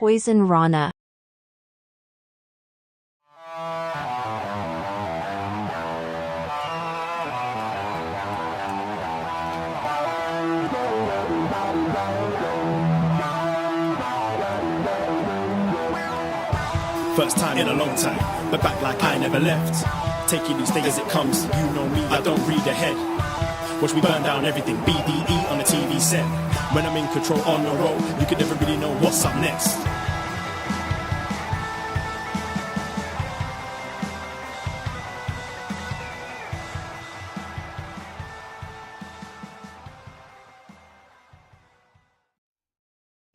Poisonrana. First time in a long time, but back like I never left. Taking each day as it comes, you know me, I don't read ahead. Watch me burn down everything, BDE on the TV set. When I'm in control on the road, you can never really know what's up next.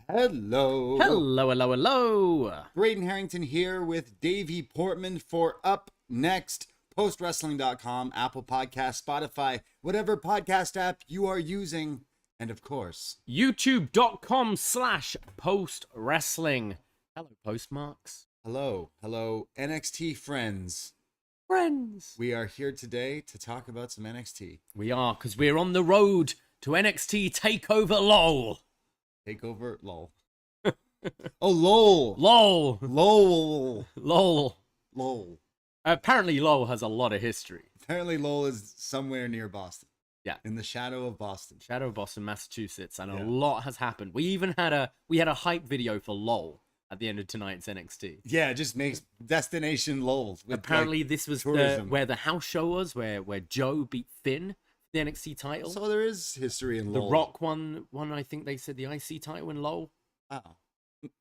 Hello. Hello. Braden Herrington here with Davie Portman for upNXT, postwrestling.com, Apple Podcast, Spotify, whatever podcast app you are using, and of course, YouTube.com/postwrestling. Hello, postmarks. Hello, NXT friends. We are here today to talk about some NXT. We are, because we're on the road to NXT TakeOver LOL. Takeover, lol. Oh, lol. LOL. Lol. LOL. Lol. Apparently, LOL has a lot of history. Apparently, lol is somewhere near Boston. Yeah. In the shadow of Boston. Shadow of Boston, Massachusetts, and a lot has happened. We even had a hype video for LOL at the end of tonight's NXT. Yeah, it just makes destination lol. Apparently, this was where the house show was, where Joe beat Finn. The NXT title. So there is history in LOL. The Rock won, I think they said the IC title in LOL. Oh.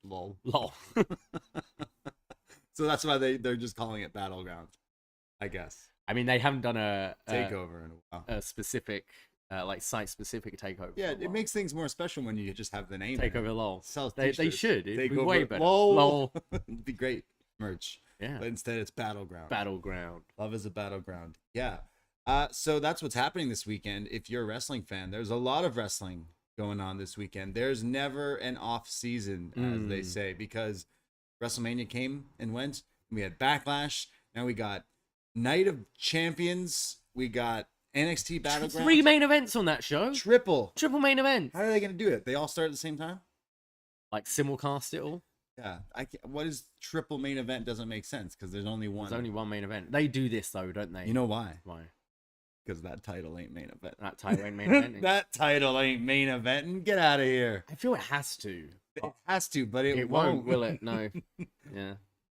LOL. LOL. So that's why they're just calling it Battleground, I guess. I mean, they haven't done a takeover in a while. A specific, like site-specific takeover. Yeah, it makes things more special when you just have the name. Takeover LOL. They should. It'd be takeover way better. LOL. It'd be great merch. Yeah. But instead, it's Battleground. Battleground. Love is a battleground. Yeah. So that's what's happening this weekend. If you're a wrestling fan, there's a lot of wrestling going on this weekend. There's never an off season, as they say, because WrestleMania came and went. We had Backlash. Now we got Night of Champions. We got NXT Battleground. 3 main events on that show. Triple main event. How are they going to do it? They all start at the same time? Like simulcast it all? Yeah. What is triple main event doesn't make sense because there's only one. There's only one main event. They do this though, don't they? You know why? Why? Because that title ain't main event. That title ain't main event. That title ain't main event. And get out of here. I feel it has to. It has to, but it won't, will it? No. Yeah.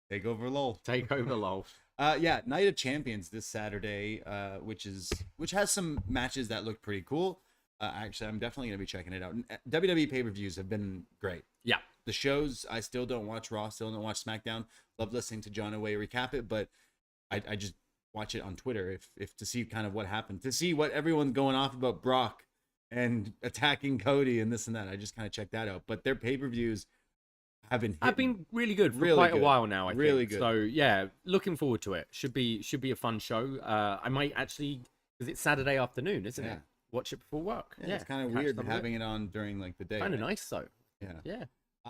Takeover LOL. Takeover LOL. Yeah, Night of Champions this Saturday, which has some matches that look pretty cool. Actually, I'm definitely gonna be checking it out. WWE pay-per-views have been great. Yeah. The shows, I still don't watch Raw, still don't watch SmackDown. Love listening to John Away recap it, but I just watch it on Twitter if to see kind of what happened, to see what everyone's going off about Brock and attacking Cody and this and that. I just kind of checked that out. But their pay-per-views have been really good for really quite good. A while now. I really think. Good. So yeah, looking forward to it. Should be a fun show. I might actually, because it's Saturday afternoon, isn't it? Watch it before work. Yeah, it's kind of weird having it on during like the day. Kind of nice though. Yeah.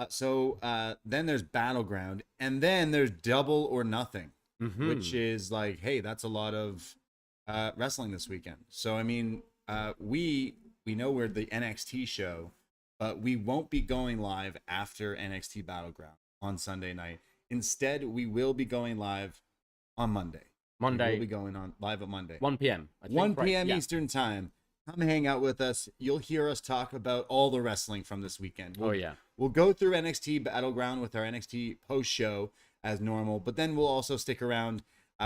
So then there's Battleground, and then there's Double or Nothing, which is like, hey, that's a lot of wrestling this weekend. So I mean, we know we're the NXT show, but we won't be going live after NXT Battleground on Sunday night. Instead, we will be going live on Monday. We'll be going on live on Monday. 1 p.m. 1 p.m. Eastern time. Come hang out with us. You'll hear us talk about all the wrestling from this weekend. We'll go through NXT Battleground with our NXT post show as normal, but then we'll also stick around.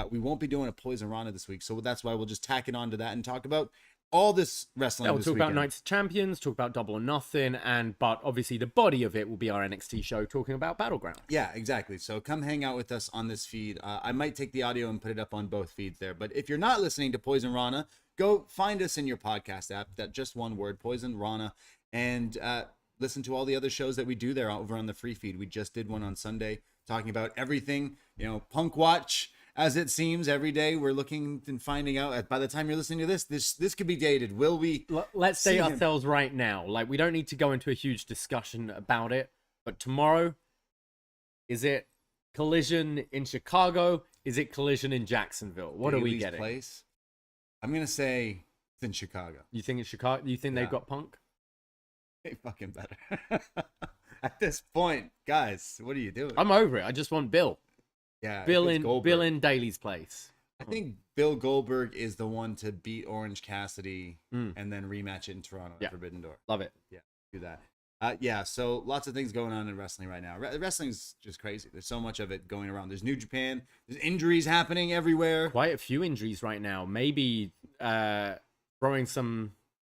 We won't be doing a Poisonrana this week, so that's why we'll just tack it on to that and talk about all this wrestling. We'll talk about Nights of Champions, talk about Double or Nothing, but obviously the body of it will be our NXT show talking about Battleground. Yeah, exactly. So come hang out with us on this feed. I might take the audio and put it up on both feeds there. But if you're not listening to Poisonrana, go find us in your podcast app. That just one word, Poisonrana, and listen to all the other shows that we do there over on the free feed. We just did one on Sunday talking about everything, Punk Watch. As it seems, every day we're looking and finding out. By the time you're listening to this could be dated. Will we? Let's say ourselves right now. Like, we don't need to go into a huge discussion about it. But tomorrow, is it Collision in Chicago? Is it Collision in Jacksonville? What are we getting? Place? I'm gonna say it's in Chicago. You think it's Chicago? You think they've got Punk? They fucking better. At this point, guys, what are you doing? I'm over it. I just want Bill. Yeah, Bill it's in Goldberg. Daly's place. I think Bill Goldberg is the one to beat Orange Cassidy and then rematch it in Toronto at Forbidden Door. Love it. Yeah, do that. Yeah, so lots of things going on in wrestling right now. Wrestling's just crazy. There's so much of it going around. There's New Japan. There's injuries happening everywhere. Quite a few injuries right now. Maybe throwing some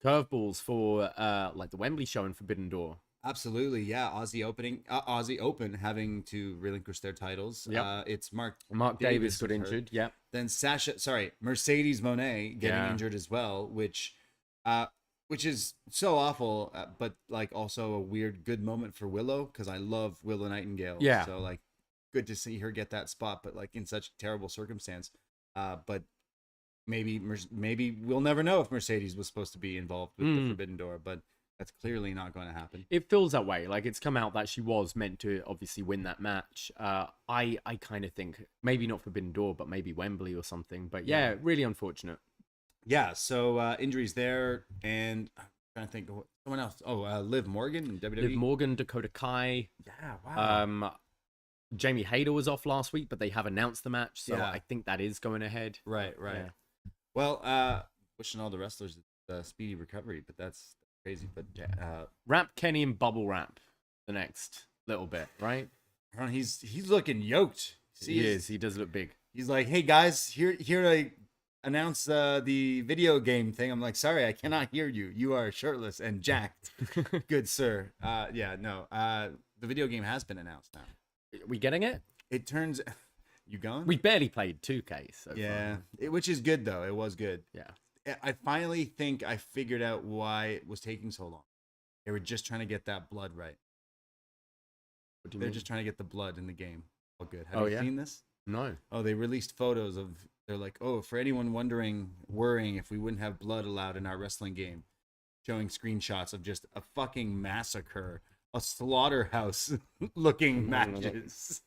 curveballs for like the Wembley show in Forbidden Door. Absolutely, yeah. Aussie Open having to relinquish their titles. Yep. It's Mark Davis got hurt. injured. Yeah. Then Mercedes Moné getting injured as well, which is so awful, but like also a weird good moment for Willow, because I love Willow Nightingale. Yeah. So like good to see her get that spot, but like in such terrible circumstance. But maybe we'll never know if Mercedes was supposed to be involved with the Forbidden Door, but that's clearly not going to happen. It feels that way. Like it's come out that she was meant to obviously win that match. I kind of think maybe not Forbidden Door, but maybe Wembley or something. But yeah, really unfortunate. Yeah. So injuries there, and I'm trying to think of someone else. Oh, Liv Morgan in WWE. Liv Morgan, Dakota Kai. Yeah. Wow. Jamie Hayter was off last week, but they have announced the match, so Yeah. I think that is going ahead. Right. Yeah. Well, wishing all the wrestlers a speedy recovery, but that's crazy. But Wrap Kenny and bubble wrap the next little bit, right? he's looking yoked. He is. He does look big. He's like, hey guys, here to announce the video game thing. I'm like, sorry, I cannot hear you. You are shirtless and jacked. Good sir. The video game has been announced now. We getting it? It turns. You going? We barely played 2K so yeah, far. Which is good though. It was good. Yeah. I finally think I figured out why it was taking so long. They were just trying to get that blood right. What do you They're mean? just trying to get the blood in the game. Oh, good. Have you seen this? No. Oh, they released photos of. They're like, oh, for anyone worrying if we wouldn't have blood allowed in our wrestling game, showing screenshots of just a fucking massacre, a slaughterhouse-looking matches.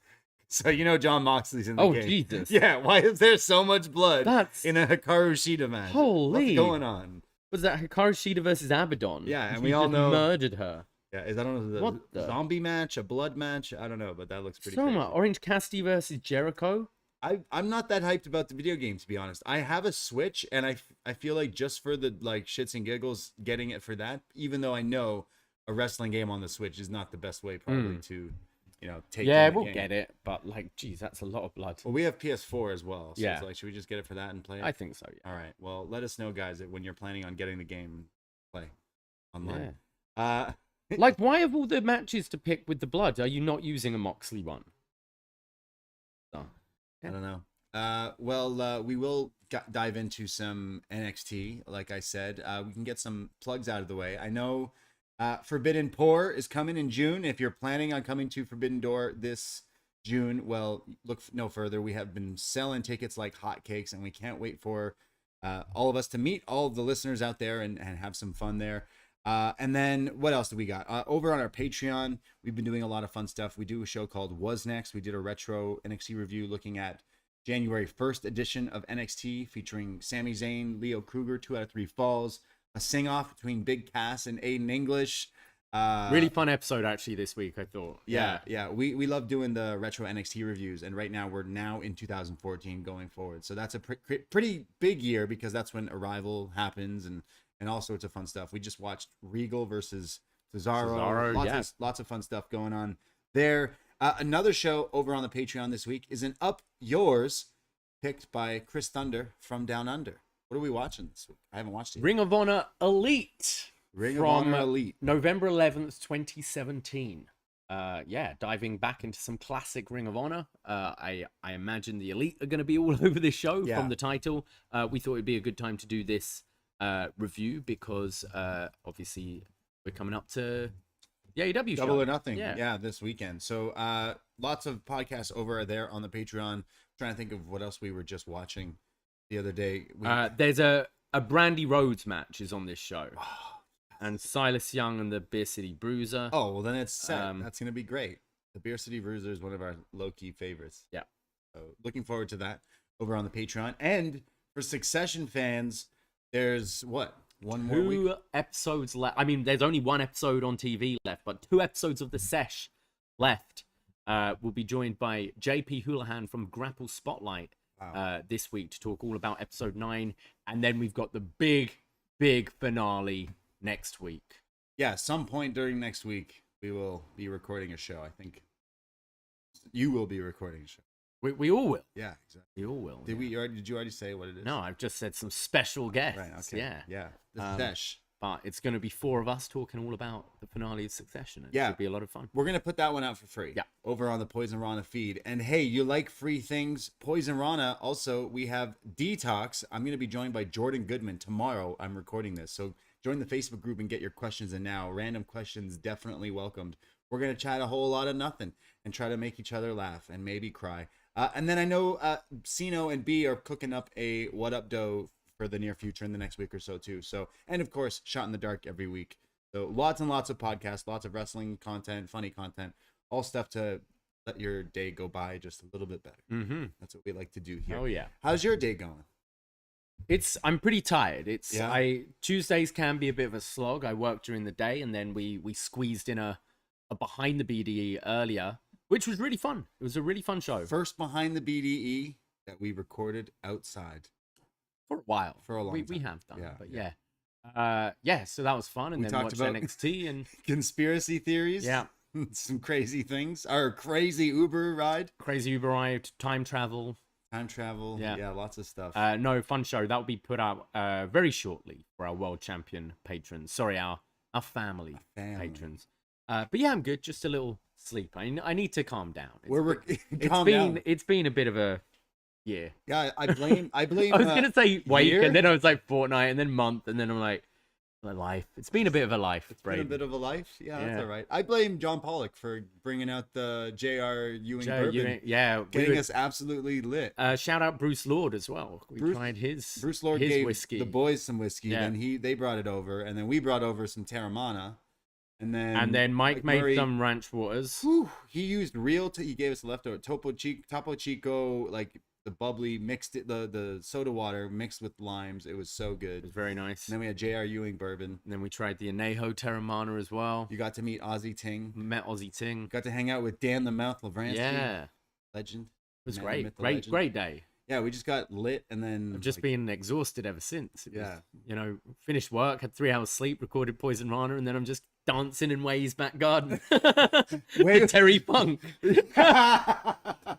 So you know John Moxley's in the game. Oh, Jesus. Yeah, why is there so much blood That's... in a Hikaru Shida match? Holy. What's going on? Was that Hikaru Shida versus Abaddon? Yeah, and He we all just know... murdered her. Yeah, I don't know, What the zombie match, a blood match? I don't know, but that looks pretty So crazy. much. Orange Cassidy versus Jericho? I'm not that hyped about the video game, to be honest. I have a Switch, and I feel like just for the like shits and giggles, getting it for that, even though I know a wrestling game on the Switch is not the best way probably to, take. Yeah, we'll get it, but like, geez, that's a lot of blood. Well, we have PS4 as well, so Yeah. it's like, should we just get it for that and play it? I think so. Yeah. All right. Well, let us know, guys, when you're planning on getting the game and play online. Like, why have all the matches to pick with the blood? Are you not using a Moxley one? No. I don't know. We will dive into some NXT. Like I said, we can get some plugs out of the way. I know Forbidden Pour is coming in June. If you're planning on coming to Forbidden Door this June, well, look no further. We have been selling tickets like hotcakes, and we can't wait for all of us to meet all of the listeners out there and have some fun there. And then what else do we got? Over on our Patreon, we've been doing a lot of fun stuff. We do a show called Was Next. We did a retro NXT review looking at January 1st edition of NXT featuring Sami Zayn, Leo Kruger, 2 out of 3 falls, a sing-off between Big Cass and Aiden English. Really fun episode actually this week, I thought. Yeah. We love doing the retro NXT reviews, and right now we're in 2014 going forward. So that's a pretty big year because that's when Arrival happens and all sorts of fun stuff. We just watched Regal versus Cesaro. Lots of fun stuff going on there. Another show over on the Patreon this week is an Up Yours picked by Chris Thunder from Down Under. What are we watching this week? I haven't watched it yet. Ring of Honor Elite. Ring of Honor Elite. November 11th, 2017. Diving back into some classic Ring of Honor. I imagine the Elite are going to be all over this show from the title. We thought it'd be a good time to do this review because obviously we're coming up to the AEW show. Double or Nothing. Yeah, this weekend. So lots of podcasts over there on the Patreon. Trying to think of what else we were just watching the other day. There's a Brandy Rhodes match is on this show. And Silas Young and the Beer City Bruiser. Oh, well then it's set. That's going to be great. The Beer City Bruiser is one of our low-key favorites. Yeah. So looking forward to that over on the Patreon. And for Succession fans, there's what? One more week. 2 episodes left. I mean, there's only 1 episode on TV left, but 2 episodes of the sesh left. We'll be joined by JP Houlihan from Grapple Spotlight this week to talk all about episode 9. And then we've got the big finale next week. Yeah, some point during next week, we will be recording a show. I think you will be recording a show. We all will. Yeah, exactly. We all will. Did you already say what it is? No, I've just said some special guests. Right, okay. Yeah. The sesh. But it's going to be 4 of us talking all about the finale of Succession. It should be a lot of fun. We're going to put that one out for free. Yeah. Over on the Poisonrana feed. And hey, you like free things? Poisonrana. Also, we have Detox. I'm going to be joined by Jordan Goodman tomorrow. I'm recording this. So join the Facebook group and get your questions in now. Random questions definitely welcomed. We're going to chat a whole lot of nothing and try to make each other laugh and maybe cry. And then I know Sino and B are cooking up a What Up Doe for the near future in the next week or so too. So, and of course, Shot in the Dark every week. So lots and lots of podcasts, lots of wrestling content, funny content, all stuff to let your day go by just a little bit better. Mm-hmm. That's what we like to do here. Oh yeah. How's your day going? I'm pretty tired. Tuesdays can be a bit of a slog. I work during the day, and then we squeezed in a behind the BDE earlier, which was really fun. It was a really fun show. First behind the BDE that we recorded outside. For a while. For a long time. We have done, but yeah. So that was fun, and We then talked watched about NXT and conspiracy theories. Yeah. Some crazy things. Our crazy Uber ride. Crazy Uber ride, time travel. Yeah, lots of stuff. No, fun show. That will be put out very shortly for our world champion patrons. Sorry, our family patrons. But yeah, I'm good. Just a little sleep. I need to calm down. It's been a bit of a year. Yeah, I blame. I was gonna say week, year? and then I was like fortnight, and then month, and then I'm like life. It's been a bit of a life. It's been a bit of a life. Yeah, that's all right. I blame John Pollock for bringing out the J.R. Ewing bourbon. Getting us absolutely lit. Shout out Bruce Lord as well. We tried his Bruce Lord his gave whiskey. the boys some whiskey, then they brought it over, and then we brought over some Terramana. And then Mike made some ranch waters. Whew, he used he gave us leftover Topo Chico, like the bubbly mixed it, the soda water mixed with limes. It was so good. It was very nice. And then we had J.R. Ewing bourbon. And then we tried the Anejo Terramana as well. You got to meet Ozzy Ting. Met Ozzy Ting. Got to hang out with Dan the Mouth Lavransky. Yeah. Legend. It was great day. Yeah, we just got lit and then... I've just been exhausted ever since. Finished work, had 3 hours sleep, recorded Poisonrana, and then I'm just dancing in Way's back garden. Terry Funk.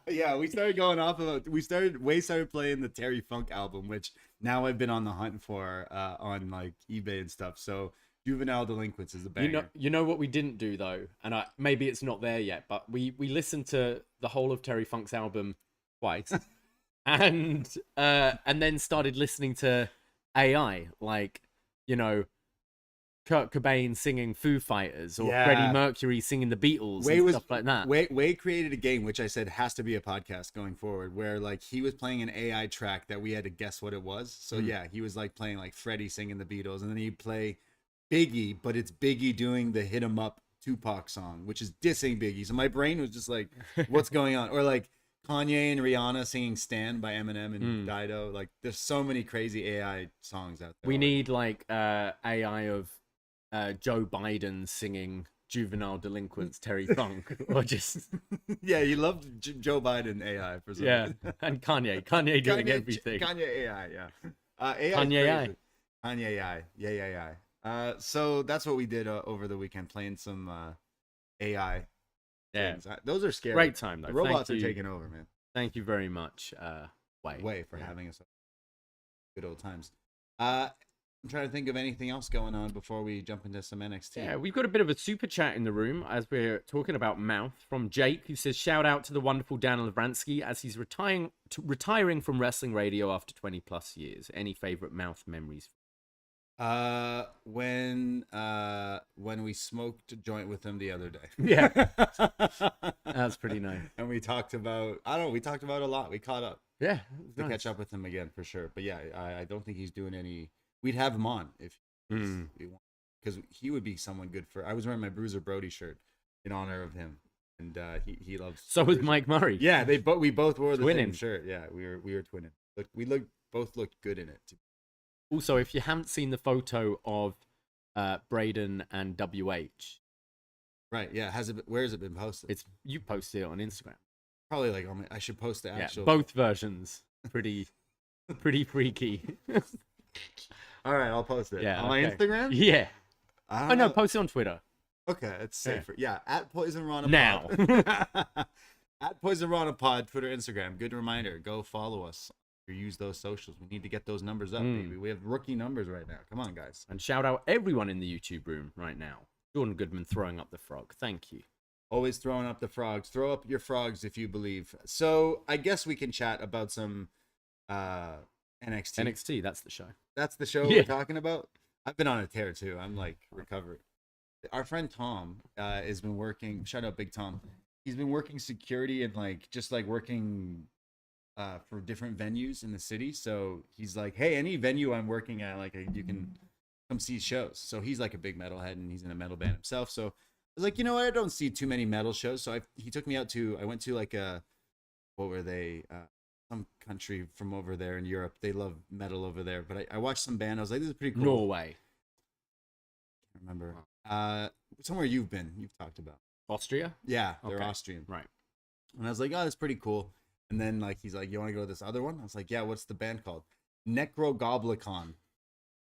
Yeah, we started going off of... Way started playing the Terry Funk album, which now I've been on the hunt for on like eBay and stuff. So Juvenile Delinquents is a banger. You know what we didn't do though, and maybe it's not there yet, but we listened to the whole of Terry Funk's album twice. And then started listening to AI, like, Kurt Cobain singing Foo Fighters or Freddie Mercury singing the Beatles and stuff like that. Way created a game, which I said has to be a podcast going forward, where like he was playing an AI track that we had to guess what it was. So he was like playing like Freddie singing the Beatles, and then he'd play Biggie, but it's Biggie doing the Hit 'Em Up Tupac song, which is dissing Biggie. So my brain was just like, what's going on? Or like Kanye and Rihanna singing Stan by Eminem and Dido. Like, there's so many crazy AI songs out there. We need like AI of Joe Biden singing Juvenile Delinquents Terry Funk, or just you love Joe Biden AI for some reason. And Kanye doing everything. Kanye AI, AI Kanye AI, yeah. So that's what we did over the weekend, playing some AI. Yeah, things. Those are scary. Great time though. The robots are taking over, man. Thank you very much, Way for having us. Good old times. I'm trying to think of anything else going on before we jump into some NXT. Yeah, we've got a bit of a super chat in the room as we're talking about mouth from Jake, who says, shout out to the wonderful Dan Lavransky as he's retiring from wrestling radio after 20 plus years. Any favorite mouth memories? When we smoked a joint with him the other day. Yeah. That's pretty nice. And we talked about, we talked about a lot. We caught up. Yeah. To catch up with him again for sure. But yeah, I don't think he's doing any, we'd have him on if we want, because he would be someone good for, I was wearing my Bruiser Brody shirt in honor of him. And he loves. So was Mike Murray. Yeah, we both wore the same shirt. Yeah, we were twinning. We both looked good in it. Also, if you haven't seen the photo of Braden and WH, Right? Yeah. Where has it been posted? you posted it on Instagram. Probably like I should post the actual. Both versions, pretty freaky. All right, I'll post it. Yeah, On my Instagram. Yeah. I Oh don't no, know. post it on Twitter. Okay, it's safer. Yeah, at Poisonrana Now. Pod. At Poisonrana Pod, Twitter, Instagram. Good reminder. Go follow us. Or use those socials. We need to get those numbers up, baby. We have rookie numbers right now. Come on, guys. And shout out everyone in the YouTube room right now. Jordan Goodman throwing up the frog. Thank you. Always throwing up the frogs. Throw up your frogs if you believe. So I guess we can chat about some NXT. NXT, that's the show. That's the show we're talking about. I've been on a tear too. I'm like recovered. Our friend Tom has been working. Shout out Big Tom. He's been working security and just working for different venues in the city. So he's like, hey, any venue I'm working at, you can come see shows. So he's like a big metalhead and he's in a metal band himself. So I was like, you know what? I don't see too many metal shows. So he took me out I went to what were they? Some country from over there in Europe. They love metal over there. But I watched some band. I was like, this is pretty cool. Norway. I can't remember. Somewhere you've been. You've talked about. Austria? Yeah, they're Okay. Austrian. Right. And I was like, oh, that's pretty cool. And then he's like, you want to go to this other one? I was like, yeah, what's the band called? Necrogoblicon.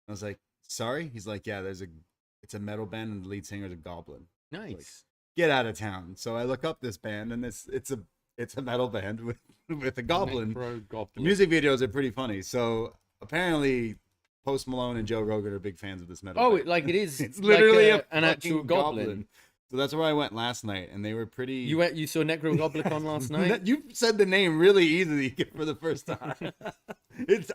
I was like, sorry? He's like, yeah, it's a metal band and the lead singer is a goblin. Nice. Get out of town. So I look up this band and it's a metal band with a goblin. The music videos are pretty funny. So apparently Post Malone and Joe Rogan are big fans of this metal band. It is. It's literally an actual goblin. So that's where I went last night, and they were pretty. You saw Necrogoblicon last night? You said the name really easily for the first time.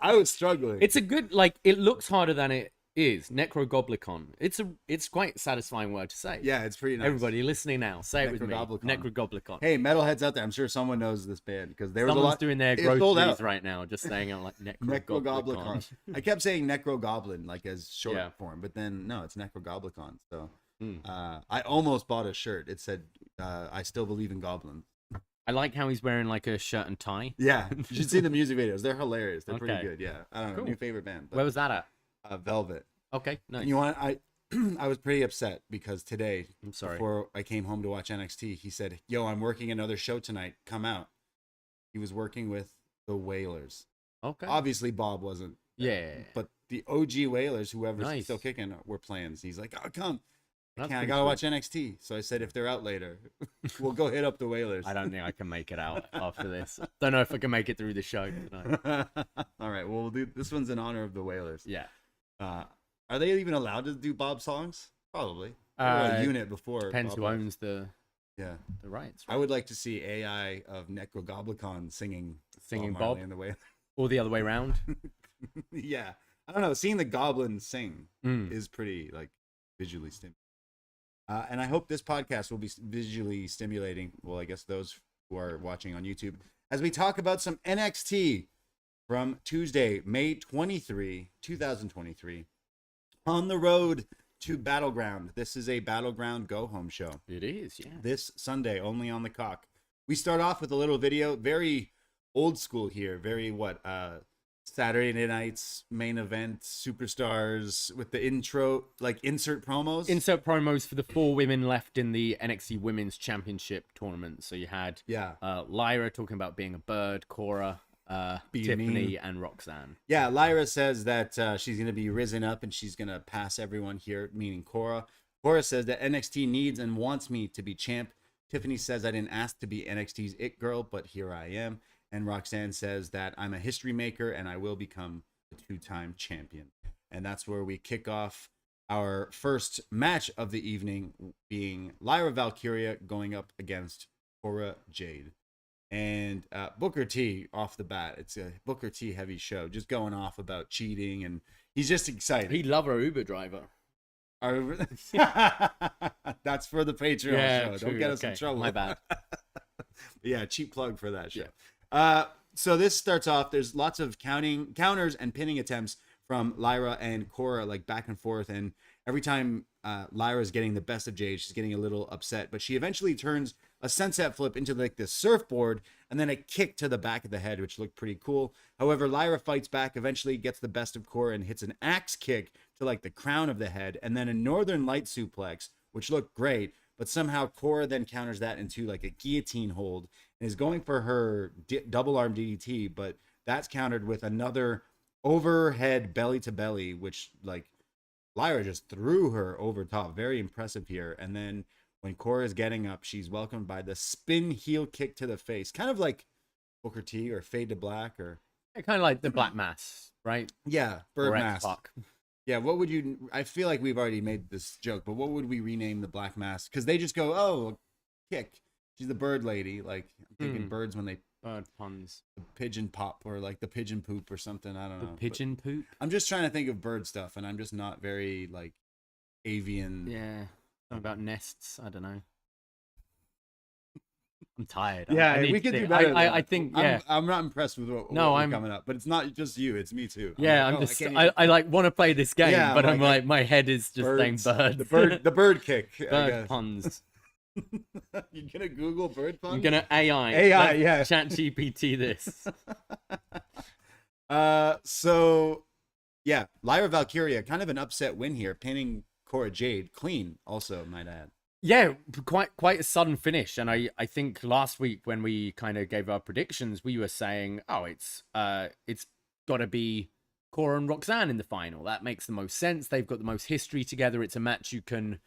I was struggling. It's a good, it looks harder than it is. Necrogoblicon. It's quite a satisfying word to say. Yeah, it's pretty nice. Everybody listening now, say it with me. Necrogoblicon. Necrogoblicon. Hey, metalheads out there, I'm sure someone knows this band because there was a Someone's lot. doing their it sold groceries out. right now, just saying out Necrogoblicon. Necrogoblicon. I kept saying Necrogoblin as short form, but then no, it's Necrogoblicon. So I almost bought a shirt. It said, "I still believe in goblins." I like how he's wearing a shirt and tie. Yeah, you should see the music videos. They're hilarious. They're pretty Okay. good. Yeah, I don't know. Cool. New favorite band. Where was that at? Velvet. Okay, nice. You want I was pretty upset because today, I'm sorry. before I came home to watch NXT, he said, "Yo, I'm working another show tonight. Come out." He was working with the Whalers. Okay. Obviously, Bob wasn't. Yeah. But the OG Whalers, whoever's Nice. still kicking, were playing. So he's like, "Oh, come." I That's can't. I pretty gotta cool. watch NXT. So I said, if they're out later, we'll go hit up the Whalers. I don't think I can make it out after this. Don't know if I can make it through the show tonight. All right. Well, we'll do this one's in honor of the Whalers. Yeah. Are they even allowed to do Bob songs? Probably. They were a unit before. Depends Bob who owns the rights. I would like to see AI of Necrogoblicon singing Singing Marley Bob? and the Whalers. Or the other way around. Yeah. I don't know. Seeing the goblin sing is pretty visually stimulating. And I hope this podcast will be visually stimulating. Well, I guess those who are watching on YouTube, as we talk about some NXT from Tuesday, May 23, 2023, on the road to Battleground. This is a Battleground go-home show. It is, yeah. This Sunday, only on the Cock. We start off with a little video, very old school here, very Saturday night's main event, superstars with the intro, insert promos. Insert promos for the 4 women left in the NXT Women's Championship tournament. So you had Lyra talking about being a bird, Cora, Tiffany, and Roxanne. Yeah, Lyra says that she's going to be risen up and she's going to pass everyone here, meaning Cora. Cora says that NXT needs and wants me to be champ. Tiffany says I didn't ask to be NXT's it girl, but here I am. And Roxanne says that I'm a history maker and I will become a 2-time champion. And that's where we kick off our first match of the evening, being Lyra Valkyria going up against Cora Jade. And Booker T off the bat. It's a Booker T heavy show, just going off about cheating, and he's just excited. He'd love her Uber driver. That's for the Patreon show. True. Don't get us in trouble. My bad. Yeah, cheap plug for that show. Yeah. So this starts off. There's lots of counters and pinning attempts from Lyra and Cora, back and forth. And every time Lyra's getting the best of Jade, she's getting a little upset, but she eventually turns a sunset flip into like this surfboard and then a kick to the back of the head, which looked pretty cool. However, Lyra fights back, eventually gets the best of Cora and hits an axe kick to like the crown of the head, and then a Northern Light suplex, which looked great. But somehow Cora then counters that into like a guillotine hold and is going for her double arm DDT, but that's countered with another overhead belly to belly, which like Lyra just threw her over top. Very impressive here. And then when Cora is getting up, she's welcomed by the spin heel kick to the face, kind of like Booker T or Fade to Black, or kind of like the Black Mass, right? Yeah, Bird Or Mask. X-Pac. Yeah, what would you? I feel like we've already made this joke, but what would we rename the Black Mask? Because they just go, oh, kick. She's the bird lady. Like I'm thinking birds when they Bird puns. the pigeon pop or like the pigeon poop or something. I don't know. Pigeon poop. I'm just trying to think of bird stuff, and I'm just not very like avian. Yeah. Something about nests. I don't know. I'm tired. Yeah, I need we to could do think. better. I think. Yeah. I'm not impressed with what I'm coming up, but it's not just you; it's me too. Yeah, like, I'm oh, just. can't even- I like want to play this game, Yeah, but I'm like, like my head is just birds, saying birds. the bird kick. I Bird guess. puns. You gonna Google bird puns? I'm gonna AI. AI, yeah. Chat GPT this. So yeah, Lyra Valkyria, kind of an upset win here, pinning Cora Jade clean. Also, might add. Yeah, quite a sudden finish, and I think last week when we kind of gave our predictions, we were saying, oh, it's got to be Cora and Roxanne in the final. That makes the most sense. They've got the most history together. It's a match you can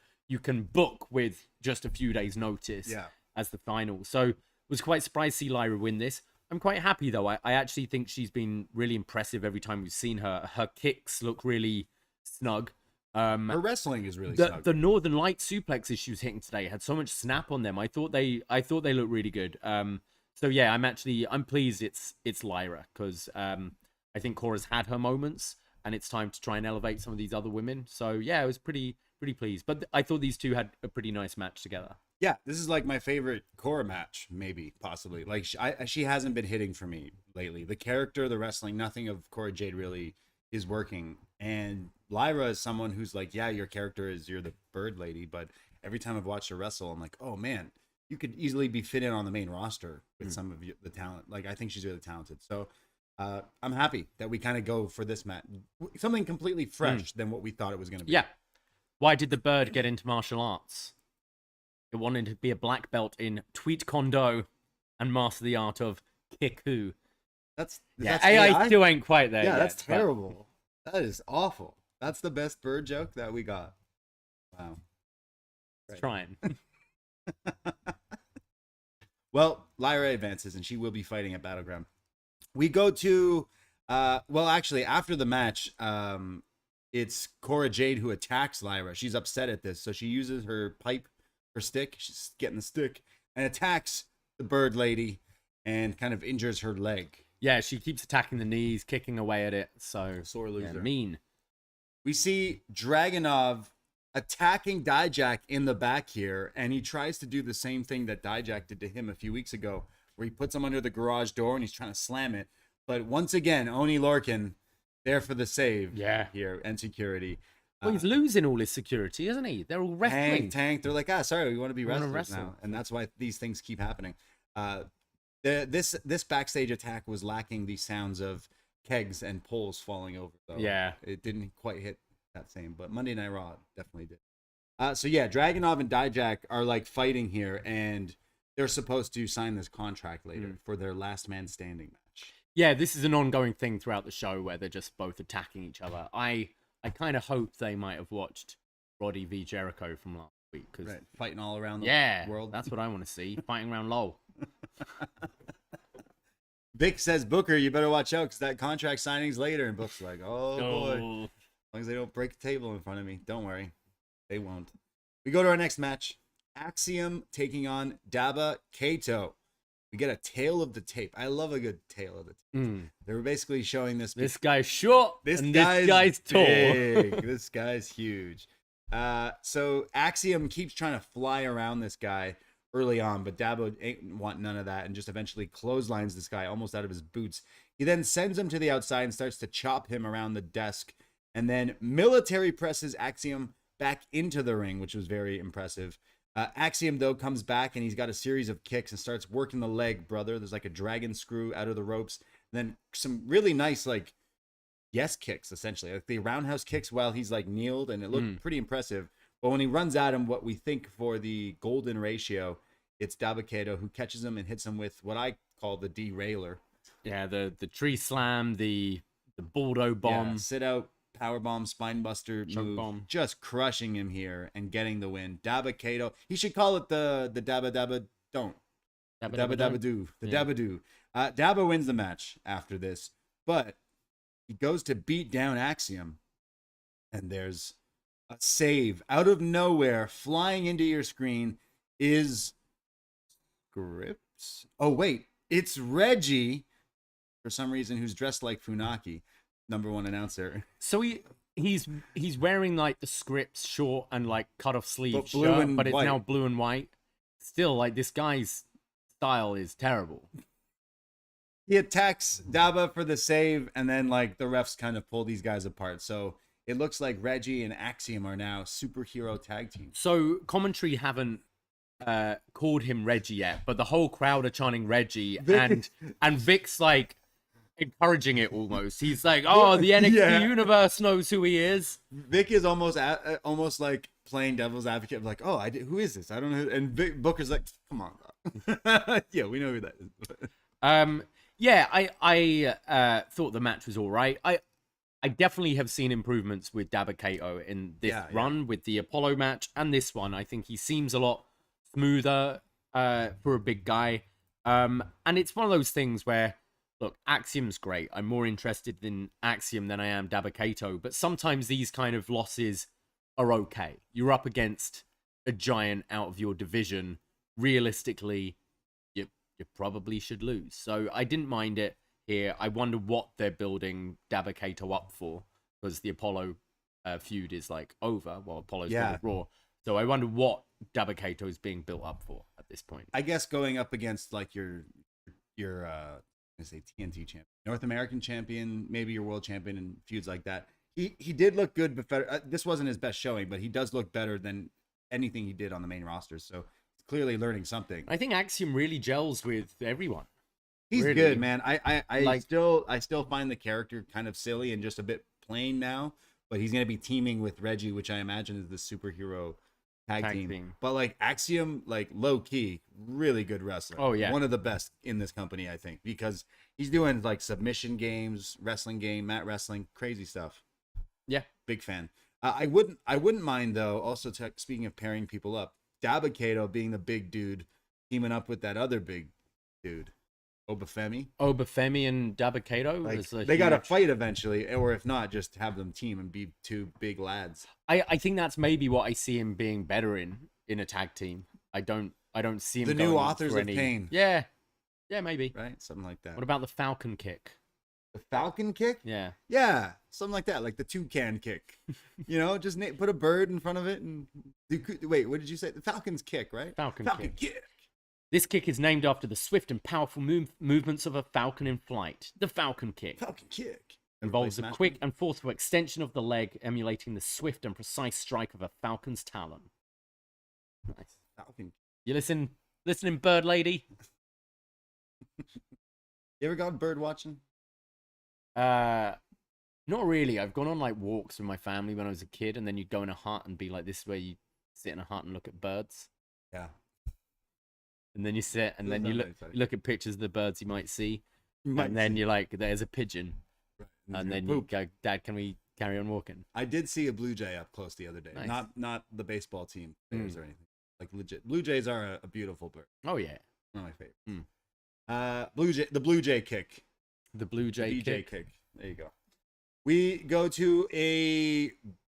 book with just a few days' notice as the final. So was quite surprised to see Lyra win this. I'm quite happy though. I actually think she's been really impressive every time we've seen her. Her kicks look really snug. Her wrestling is really snug. The Northern Light suplexes she was hitting today had so much snap on them. I thought they looked really good. So yeah, I'm pleased it's Lyra, because I think Cora's had her moments and it's time to try and elevate some of these other women. So yeah, I was pretty pleased. But I thought these two had a pretty nice match together. Yeah, this is like my favorite Cora match, maybe, possibly. Like she hasn't been hitting for me lately. The character, the wrestling, nothing of Cora Jade really is working. And Lyra is someone who's like, yeah, your character is you're the bird lady, but every time I've watched her wrestle, I'm like, oh man, you could easily be fit in on the main roster with some of the talent. Like I think she's really talented. So I'm happy that we kind of go for this match, something completely fresh than what we thought it was going to be. Yeah. Why did the bird get into martial arts? It wanted to be a black belt in Tweet Kondo and master the art of Kiku. That's AI still ain't quite there. Yeah, yet, that's but- terrible. That is awful. That's the best bird joke that we got. Wow. Trying. Well, Lyra advances and she will be fighting at Battleground. We go to well, actually, after the match, it's Cora Jade who attacks Lyra. She's upset at this, so she uses her pipe, her stick. She's getting the stick and attacks the bird lady and kind of injures her leg. Yeah, she keeps attacking the knees, kicking away at it. So Sore loser. yeah, mean. We see Dragunov attacking Dijak in the back here, and he tries to do the same thing that Dijak did to him a few weeks ago, where he puts him under the garage door and he's trying to slam it. But once again, Oni Lorcan there for the save here and security. Well, he's losing all his security, isn't he? They're all wrestling. Tank. They're like, sorry, we want to be wrestlers wrestle. now. And that's why these things keep happening. This backstage attack was lacking the sounds of kegs and poles falling over, though. Yeah. It didn't quite hit that same, but Monday Night Raw definitely did. So yeah, Dragunov and Dijak are like fighting here, and they're supposed to sign this contract later for their last man standing match. Yeah, this is an ongoing thing throughout the show where they're just both attacking each other. I kind of hope they might have watched Roddy v Jericho from last week, because Fighting all around the world. That's what I want to see. Fighting around LOL. Vic says, Booker, you better watch out because that contract signing's later. And Book's like, oh boy. As long as they don't break the table in front of me, don't worry. They won't. We go to our next match. Axiom taking on Daba Kato. We get a tail of the tape. I love a good tail of the tape. They were basically showing this. This guy's short. This and guy's this guy's tall. big. This guy's huge. So Axiom keeps trying to fly around this guy early on, but Dabo ain't want none of that and just eventually clotheslines this guy almost out of his boots. He then sends him to the outside and starts to chop him around the desk, and then military presses Axiom back into the ring, which was very impressive. Axiom, though, comes back and he's got a series of kicks and starts working the leg, brother. There's like a dragon screw out of the ropes. And then some really nice, like, yes kicks, essentially. Like the roundhouse kicks while he's like kneeled, and it looked pretty impressive. But when he runs at him, what we think for the golden ratio, it's Kato who catches him and hits him with what I call the derailer. Yeah, the tree slam, the Bordeaux bomb. Yeah, sit out, power bomb, spine buster Choke move, bomb. just crushing him here and getting the win. Kato, he should call it the Daba don't. Daba do. The Yeah. Daba do. Daba wins the match after this, but he goes to beat down Axiom, and there's a save out of nowhere flying into your screen is Scripps. Oh, wait, it's Reggie for some reason who's dressed like Funaki, #1 announcer. So he's wearing like the Scripps short and like cut off sleeve But blue shirt, and but it's white. now blue and white. Still, like, this guy's style is terrible. He attacks Daba for the save, and then like the refs kind of pull these guys apart. So it looks like Reggie and Axiom are now superhero tag team. So commentary haven't called him Reggie yet, but the whole crowd are chanting Reggie, and Vic's like encouraging it almost. He's like, "Oh, the NXT universe knows who he is." Vic is almost like playing devil's advocate, like, "Oh, who is this? I don't know." And Booker's like, "Come on, bro." Yeah, we know who that is. Yeah, I thought the match was all right. I definitely have seen improvements with Kato in this run with the Apollo match and this one. I think he seems a lot smoother for a big guy. And it's one of those things where, look, Axiom's great. I'm more interested in Axiom than I am Kato, but sometimes these kind of losses are okay. You're up against a giant out of your division. Realistically, you probably should lose. So I didn't mind it here. I wonder what they're building Kato up for, because the Apollo feud is like over while Apollo's still with Raw. So I wonder what Kato is being built up for at this point. I guess going up against like your I'm gonna say TNT champion, North American champion, maybe your world champion, and feuds like that. He did look good, but this wasn't his best showing. But he does look better than anything he did on the main roster. So he's clearly learning something. I think Axiom really gels with everyone. He's really good, man. I like, still find the character kind of silly and just a bit plain now. But he's gonna be teaming with Reggie, which I imagine is the superhero tag team. But like Axiom, like low key, really good wrestler. Oh yeah, one of the best in this company, I think, because he's doing like submission games, wrestling game, mat wrestling, crazy stuff. Yeah, big fan. I wouldn't mind though. Also, speaking of pairing people up, Kato being the big dude, teaming up with that other big dude, Obafemi and Kato. Like, they got to fight eventually, or if not, just have them team and be two big lads. I think that's maybe what I see him being better in a tag team. I don't see him. The new Authors of Pain. Yeah, maybe. Right, something like that. What about the Falcon kick? The Falcon kick? Yeah, something like that, like the toucan kick. Just put a bird in front of it and wait. What did you say? The Falcon's kick, right? Falcon kick. This kick is named after the swift and powerful movements of a falcon in flight. The Falcon kick. Falcon kick Involves a quick and forceful extension of the leg, emulating the swift and precise strike of a falcon's talon. Nice. Falcon. You listening, bird lady? You ever gone bird watching? Not really. I've gone on like walks with my family when I was a kid, and then you'd go in a hut and be like, this is where you sit in a hut and look at birds. Yeah. And then you sit and then you look at pictures of the birds you might see. And then you're like, there's a pigeon. Right. And then you go, Dad, can we carry on walking? I did see a blue jay up close the other day. Nice. Not the baseball team players or anything. Like legit. Blue jays are a beautiful bird. Oh yeah. One of my favorites. The blue jay kick. The blue jay kick. There you go. We go to a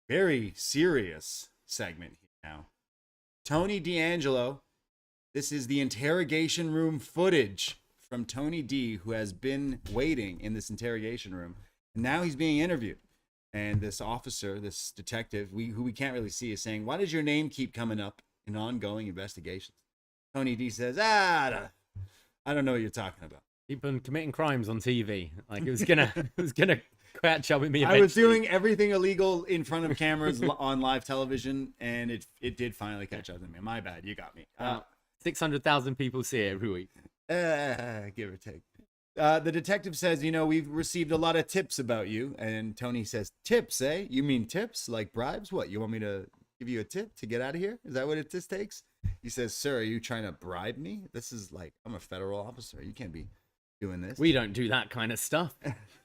very serious segment here now. Tony D'Angelo. This is the interrogation room footage from Tony D, who has been waiting in this interrogation room. And now he's being interviewed. And this officer, this detective, who we can't really see, is saying, "Why does your name keep coming up in ongoing investigations?" Tony D says, I don't know what you're talking about. He'd been committing crimes on TV. Like it was gonna catch up with me. I was doing everything illegal in front of cameras on live television, and it did finally catch up with me. My bad, you got me. 600,000 people see it every week. Give or take. The detective says, we've received a lot of tips about you. And Tony says, tips, eh? You mean tips? Like bribes? What, you want me to give you a tip to get out of here? Is that what this takes? He says, sir, are you trying to bribe me? This is like, I'm a federal officer. You can't be doing this. We don't do that kind of stuff.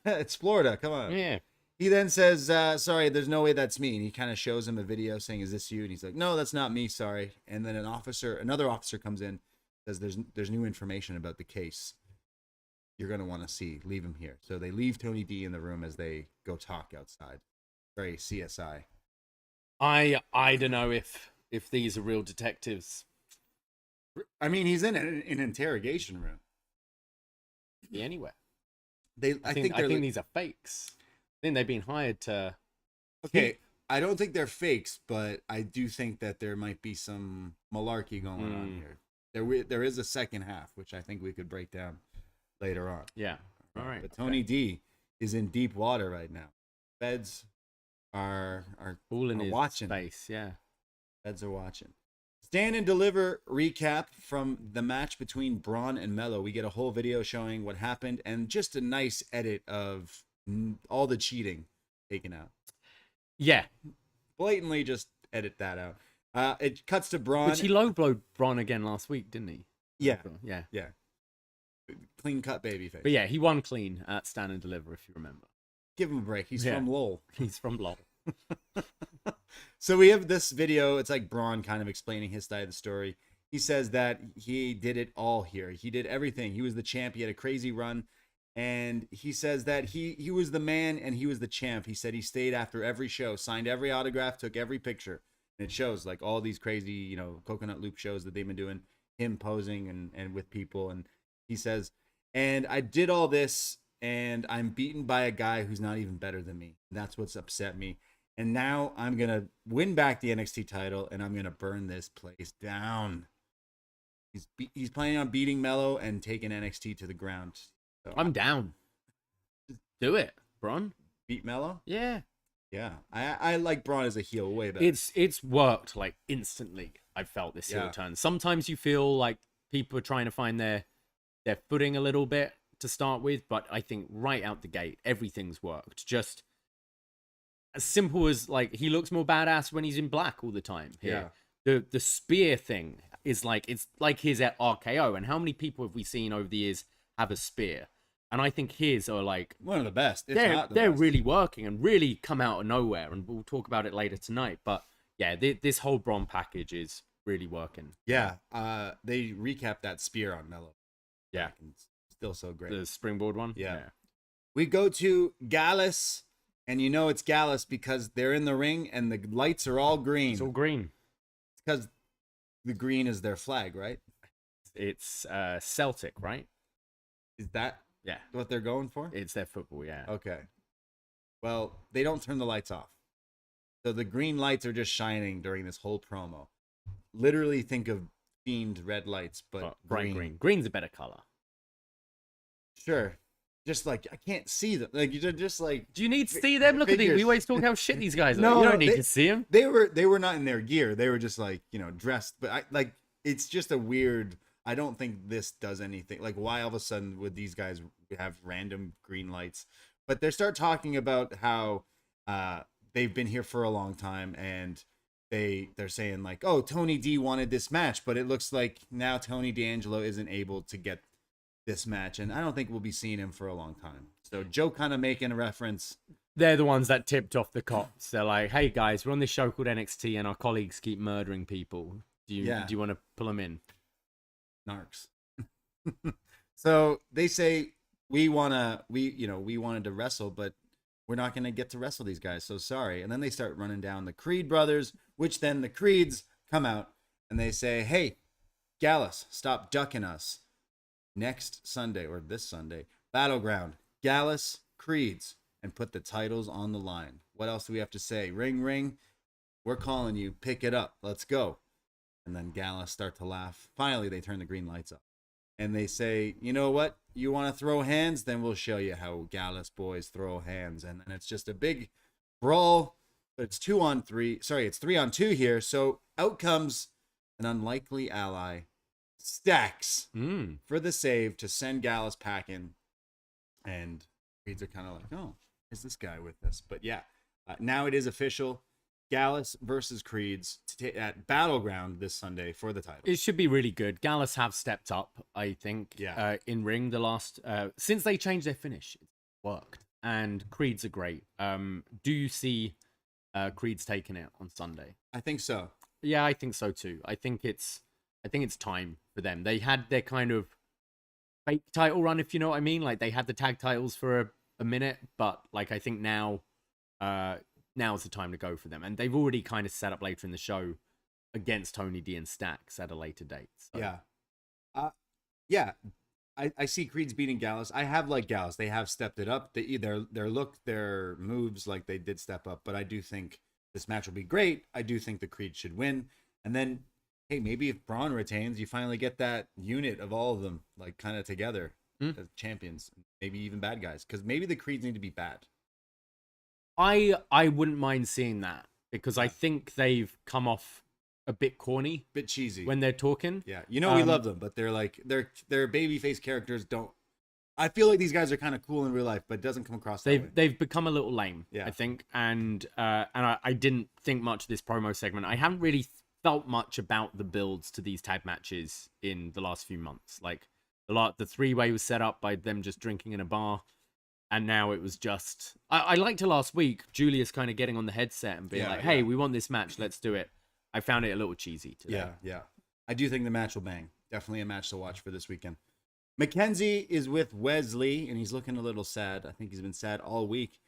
It's Florida. Come on. Yeah. He then says, sorry, there's no way that's me. And he kind of shows him a video saying, is this you? And he's like, no, that's not me. Sorry. And then another officer comes in, says there's new information about the case. You're going to want to see. Leave him here. So they leave Tony D in the room as they go talk outside. Very CSI. I don't know if these are real detectives. I mean, he's in an interrogation room. Be anywhere. I think these are fakes. I think they've been hired to. Okay, I don't think they're fakes, but I do think that there might be some malarkey going on here. There is a second half, which I think we could break down later on. Yeah. All right. But Tony D is in deep water right now. Feds are all in his watching. Face, yeah. Feds are watching. Stand and Deliver recap from the match between Braun and Mello. We get a whole video showing what happened and just a nice edit of all the cheating taken out. Yeah. Blatantly just edit that out. It cuts to Braun. Which he low-blowed Braun again last week, didn't he? Yeah. Yeah. Clean cut baby face. But yeah, he won clean at Stand and Deliver, if you remember. Give him a break. He's from Lowell. He's from Lowell. So we have this video. It's like Braun kind of explaining his side of the story. He says that he did it all here. He did everything. He was the champ. He had a crazy run. And he says that he was the man and he was the champ. He said he stayed after every show, signed every autograph, took every picture. And it shows like all these crazy, coconut loop shows that they've been doing, him posing and with people. And he says, and I did all this and I'm beaten by a guy who's not even better than me. That's what's upset me. And now I'm going to win back the NXT title and I'm going to burn this place down. He's planning on beating Mello and taking NXT to the ground. So I'm down. Do it, Braun. Beat Mello? Yeah. Yeah. I like Braun as a heel way better. It's worked like instantly. I felt this heel turn. Sometimes you feel like people are trying to find their footing a little bit to start with, but I think right out the gate, everything's worked. Just as simple as like he looks more badass when he's in black all the time. Here. Yeah. The spear thing is like it's like his at RKO. And how many people have we seen over the years have a spear? And I think his are like one of the best. They're really working and really come out of nowhere. And we'll talk about it later tonight. But yeah, this whole Braun package is really working. Yeah. They recapped that spear on Mello. Yeah. Still so great. The springboard one. Yeah. We go to Gallus. And it's Gallus because they're in the ring and the lights are all green. It's all green. It's because the green is their flag, right? It's Celtic, right? Is that what they're going for? It's their football, yeah. Okay. Well, they don't turn the lights off. So the green lights are just shining during this whole promo. Literally think of themed red lights, but bright green. Green's a better color. Sure. Just like I can't see them. Like you're just like. Do you need to see them? Look at these. We always talk how shit these guys are. No, you don't need to see them. They were not in their gear. They were just like dressed. But it's just a weird. I don't think this does anything. Like why all of a sudden would these guys have random green lights? But they start talking about how they've been here for a long time and they're saying like, oh, Tony D wanted this match, but it looks like now Tony D'Angelo isn't able to get this match, and I don't think we'll be seeing him for a long time. So Joe kind of making a reference. They're the ones that tipped off the cops. They're like, hey guys, we're on this show called NXT and our colleagues keep murdering people. Do you want to pull them in? Narcs. So they say we wanted to wrestle, but we're not going to get to wrestle these guys. So sorry. And then they start running down the Creed brothers, which then the Creeds come out and they say, hey, Gallus, stop ducking us. Next Sunday, or this Sunday, Battleground, Gallus, Creeds, and put the titles on the line. What else do we have to say? Ring, ring. We're calling you. Pick it up. Let's go. And then Gallus start to laugh. Finally, they turn the green lights up. and they say, you know what? You want to throw hands? Then we'll show you how Gallus boys throw hands. And then it's just a big brawl. But it's 2-on-3. Sorry, it's 3-on-2 here. So out comes an unlikely ally, Stacks, for the save to send Gallus packing. And Creeds are kind of like, oh, is this guy with us? But yeah, now it is official. Gallus versus Creeds at Battleground this Sunday for the title. It should be really good. Gallus have stepped up, I think, in ring the last... since they changed their finish, it's worked. And Creeds are great. Do you see Creeds taking it on Sunday? I think so. Yeah, I think so too. I think it's time for them. They had their kind of fake title run, if you know what I mean. Like, they had the tag titles for a minute, but like I think now's the time to go for them. And they've already kind of set up later in the show against Tony D and Stacks at a later date. So. Yeah. I see Creeds beating Gallus. I have liked Gallus. They have stepped it up. Their look, their moves, like they did step up. But I do think this match will be great. I do think the Creed should win. And then, hey, maybe if Braun retains, you finally get that unit of all of them, like kind of together as champions, maybe even bad guys. Because maybe the Creeds need to be bad. I wouldn't mind seeing that because I think they've come off a bit corny, bit cheesy when they're talking. Yeah, you know we love them, but they're like their babyface characters don't. I feel like these guys are kind of cool in real life, but it doesn't come across that way. They've become a little lame, I think, and I didn't think much of this promo segment. I haven't really felt much about the builds to these tag matches in the last few months. Like the three-way was set up by them just drinking in a bar. And now it was just... I liked it last week, Julius kind of getting on the headset and being hey, we want this match, let's do it. I found it a little cheesy today. Yeah. I do think the match will bang. Definitely a match to watch for this weekend. Mackenzie is with Wesley, and he's looking a little sad. I think he's been sad all week.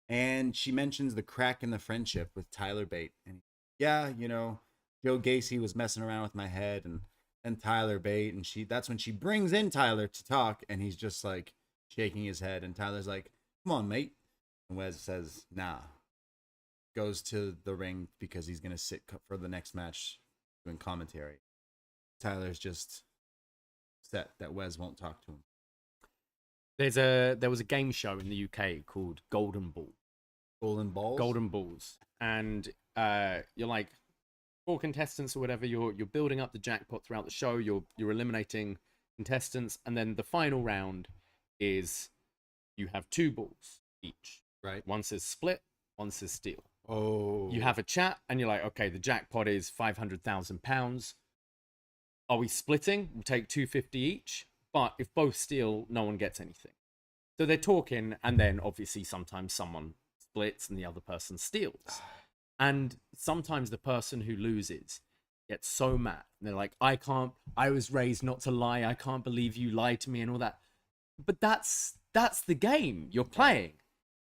And she mentions the crack in the friendship with Tyler Bate. And Joe Gacy was messing around with my head, and Tyler Bate. And that's when she brings in Tyler to talk, and he's just like... shaking his head, and Tyler's like, come on, mate. And Wes says, nah. Goes to the ring because he's going to sit for the next match doing commentary. Tyler's just upset that Wes won't talk to him. There was a game show in the UK called Golden Ball. Golden Balls? Golden Balls. And you're like 4 contestants or whatever. You're building up the jackpot throughout the show. You're eliminating contestants, and then the final round is you have 2 balls each. Right. One says split, one says steal. Oh. You have a chat and you're like, okay, the jackpot is £500,000. Are we splitting? We'll take 250 each. But if both steal, no one gets anything. So they're talking, and then obviously sometimes someone splits and the other person steals. And sometimes the person who loses gets so mad. And they're like, I was raised not to lie. I can't believe you lied to me and all that. But that's the game you're playing.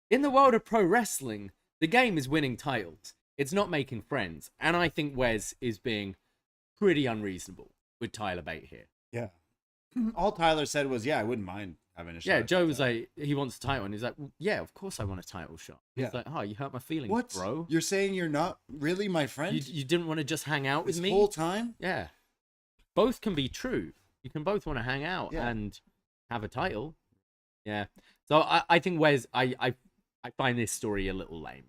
In the world of pro wrestling, the game is winning titles. It's not making friends. And I think Wes is being pretty unreasonable with Tyler Bate here. Yeah. All Tyler said was, I wouldn't mind having a shot. Yeah, Joe was like, he wants a title. And he's like, well, yeah, of course I want a title shot. He's like, oh, you hurt my feelings, what? Bro. You're saying you're not really my friend? You didn't want to just hang out with me? This whole time? Yeah. Both can be true. You can both want to hang out and have a title. Yeah. So I think Wes, I find this story a little lame.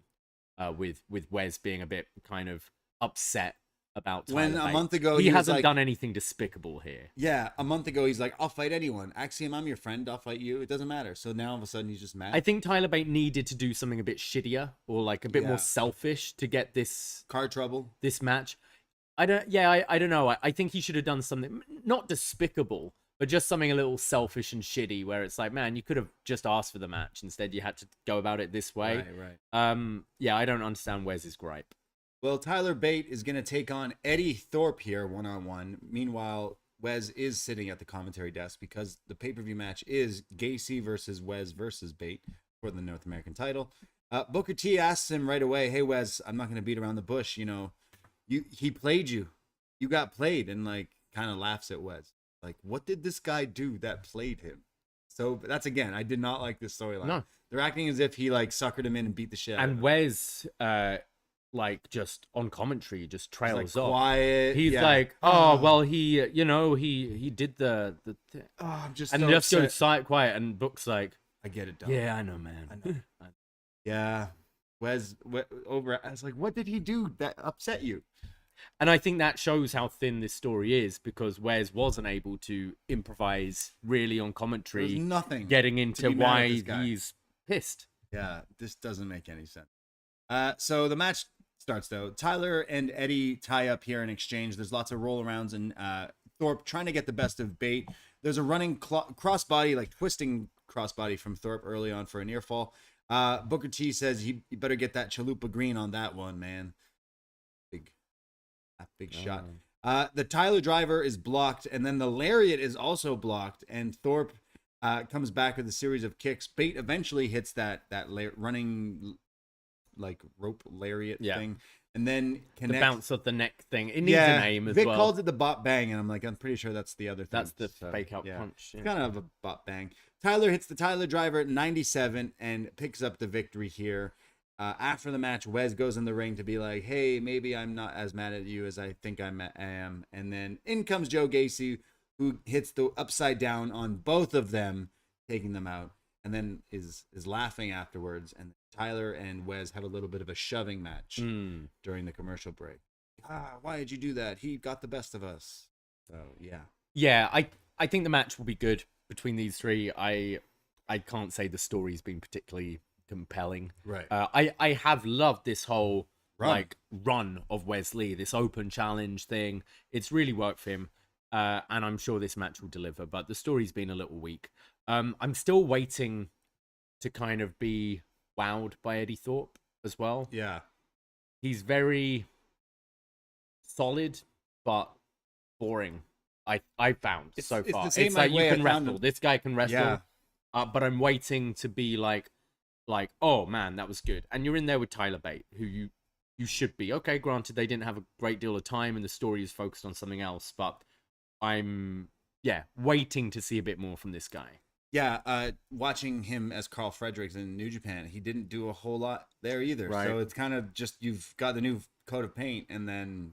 With Wes being a bit kind of upset about Tyler when a Bate. month ago he hasn't done anything despicable here. Yeah, a month ago he's like, I'll fight anyone. Axiom, I'm your friend. I'll fight you. It doesn't matter. So now all of a sudden he's just mad. I think Tyler Bate needed to do something a bit shittier or like a bit more selfish to get this car trouble. This match. I don't know. I think he should have done something not despicable, but just something a little selfish and shitty where it's like, man, you could have just asked for the match. Instead, you had to go about it this way. Right. Yeah, I don't understand Wes's gripe. Well, Tyler Bate is going to take on Eddie Thorpe here one-on-one. Meanwhile, Wes is sitting at the commentary desk because the pay-per-view match is Gacy versus Wes versus Bate for the North American title. Booker T asks him right away, hey, Wes, I'm not going to beat around the bush. He played you. You got played, and like kind of laughs at Wes. Like, what did this guy do that played him? So that's, again, I did not like this storyline. No. They're acting as if he like suckered him in and beat the shit out of him. And Wes like just on commentary, just trails like off. quiet. He's yeah. like, oh well, he he did the Oh, I'm just and so just upset. goes quiet, and Book's like, I get it done. yeah, I know, man. I know. Yeah. Over. I was like, what did he do that upset you? And I think that shows how thin this story is, because Wes wasn't able to improvise really on commentary. There's nothing getting into be mad at why this guy. he's pissed. Yeah, this doesn't make any sense. So the match starts though. Tyler and Eddie tie up here in exchange. There's lots of roll arounds and Thorpe trying to get the best of Bate. There's a running crossbody, like twisting crossbody from Thorpe early on for a near fall. Booker T says you better get that chalupa green on that one, man. Big shot. The Tyler driver is blocked, and then the lariat is also blocked, and Thorpe comes back with a series of kicks. Bate eventually hits that running like rope lariat thing, and then connects. The bounce of the neck thing. It needs a name as Vic well. calls it the bot bang, and I'm pretty sure that's the other thing. That's the fake out punch. It's kind of a bot bang. Tyler hits the Tyler driver at 97 and picks up the victory here. After the match, Wes goes in the ring to be like, hey, maybe I'm not as mad at you as I think I am. And then in comes Joe Gacy, who hits the upside down on both of them, taking them out. And then is laughing afterwards. And Tyler and Wes have a little bit of a shoving match during the commercial break. Why did you do that? He got the best of us. So, yeah. Yeah, I think the match will be good between these three. I can't say the story's been particularly compelling. Right. I have loved this whole run of Wesley, this open challenge thing. It's really worked for him, and I'm sure this match will deliver. But the story's been a little weak. I'm still waiting to kind of be wowed by Eddie Thorpe as well. Yeah, he's very solid but boring. I found so far. The same it's like you way can I found wrestle. him. This guy can wrestle. Yeah. But I'm waiting to be like, oh man, that was good. And you're in there with Tyler Bate, who you should be. Okay, granted, they didn't have a great deal of time and the story is focused on something else, but I'm waiting to see a bit more from this guy. Yeah, watching him as Carl Fredericks in New Japan, he didn't do a whole lot there either. Right. So it's kind of just you've got the new coat of paint and then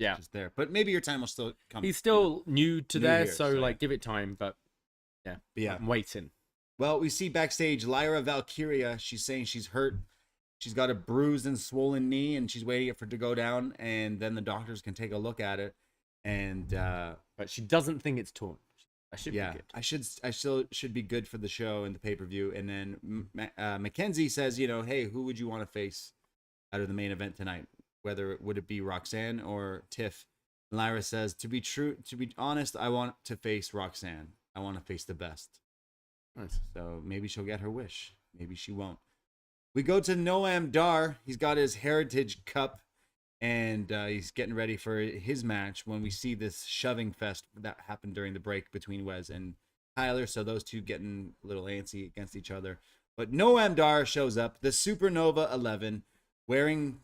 just there. But maybe your time will still come. He's still new to New there, here, so so like give it time, but yeah. I'm waiting. Well, we see backstage Lyra Valkyria. She's saying she's hurt. She's got a bruised and swollen knee, and she's waiting for it to go down, and then the doctors can take a look at it. And but she doesn't think it's torn. I should be good. I still should be good for the show and the pay-per-view. And then Mackenzie says, hey, who would you want to face out of the main event tonight? Whether would it be Roxanne or Tiff? And Lyra says, to be honest, I want to face Roxanne. I want to face the best. Nice. So maybe she'll get her wish. Maybe she won't. We go to Noam Dar. He's got his Heritage Cup, and he's getting ready for his match when we see this shoving fest that happened during the break between Wes and Tyler. So those two getting a little antsy against each other. But Noam Dar shows up, the Supernova 11, wearing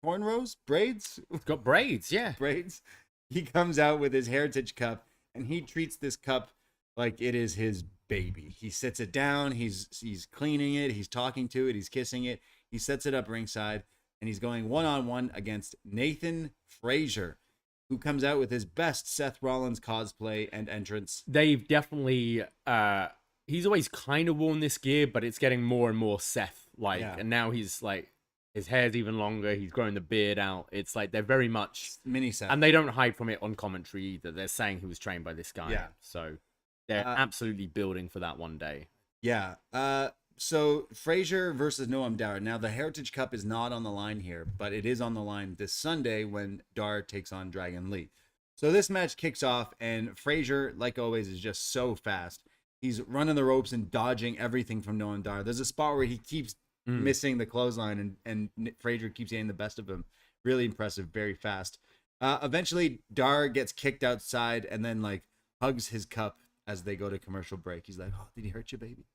cornrows, braids. It's got braids, yeah. Braids. He comes out with his Heritage Cup, and he treats this cup like it is his baby. He sits it down. He's cleaning it. He's talking to it. He's kissing it. He sets it up ringside, and he's going one-on-one against Nathan Frazer, who comes out with his best Seth Rollins cosplay and entrance. They've definitely he's always kind of worn this gear, but it's getting more and more Seth like, and now he's like, his hair's even longer. He's growing the beard out. It's like they're very much mini Seth, and they don't hide from it on commentary either. They're saying he was trained by this guy. Yeah. So they're absolutely building for that one day. Yeah. So Frazer versus Noam Dar. Now the Heritage Cup is not on the line here, but it is on the line this Sunday when Dar takes on Dragon Lee. So this match kicks off, and Frazer, like always, is just so fast. He's running the ropes and dodging everything from Noam Dar. There's a spot where he keeps missing the clothesline, and Frazer keeps getting the best of him. Really impressive, very fast. Eventually, Dar gets kicked outside and then like hugs his cup as they go to commercial break. He's like, "Oh, did he hurt you, baby?"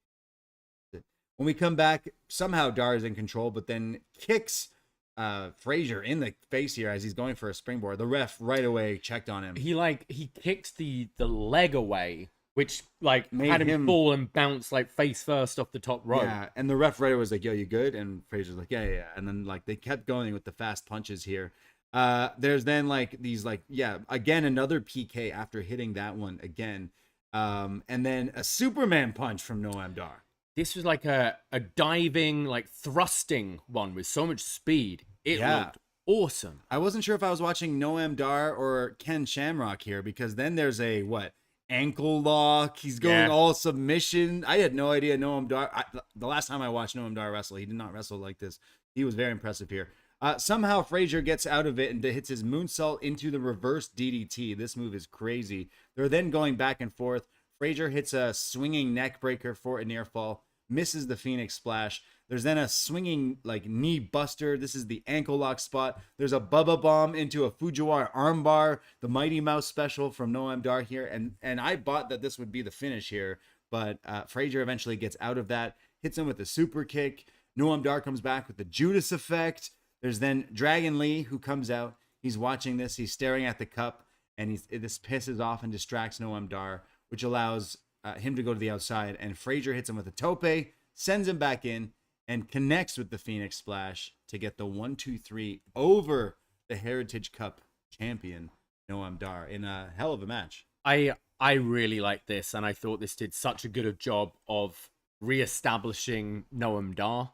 When we come back, somehow Dar is in control, but then kicks Frazer in the face here as he's going for a springboard. The ref right away checked on him. He kicked the leg away, which like Made had him him- fall and bounce like face first off the top rope. Yeah, and the ref right away was like, "Yo, you good?" And Frazer's like, "Yeah." And then like they kept going with the fast punches here. There's then like these like again another PK after hitting that one again, and then a Superman punch from Noam Dar. This was like a diving, like thrusting one with so much speed. It looked awesome. I wasn't sure if I was watching Noam Dar or Ken Shamrock here because then there's a ankle lock. He's going all submission. I had no idea Noam Dar. The last time I watched Noam Dar wrestle, he did not wrestle like this. He was very impressive here. Somehow Frazer gets out of it and hits his moonsault into the reverse DDT. This move is crazy. They're then going back and forth. Frazer hits a swinging neck breaker for a near fall, misses the Phoenix Splash. There's then a swinging knee buster. This is the ankle lock spot. There's a Bubba Bomb into a Fujiwara armbar, the Mighty Mouse special from Noam Dar here. And I bought that this would be the finish here, but Frazer eventually gets out of that, hits him with a super kick. Noam Dar comes back with the Judas effect. There's then Dragon Lee who comes out. He's watching this. He's staring at the cup, and this pisses off and distracts Noam Dar, which allows him to go to the outside. And Frazer hits him with a tope, sends him back in, and connects with the Phoenix Splash to get the 1-2-3 over the Heritage Cup champion Noam Dar in a hell of a match. I really like this, and I thought this did such a good job of reestablishing Noam Dar,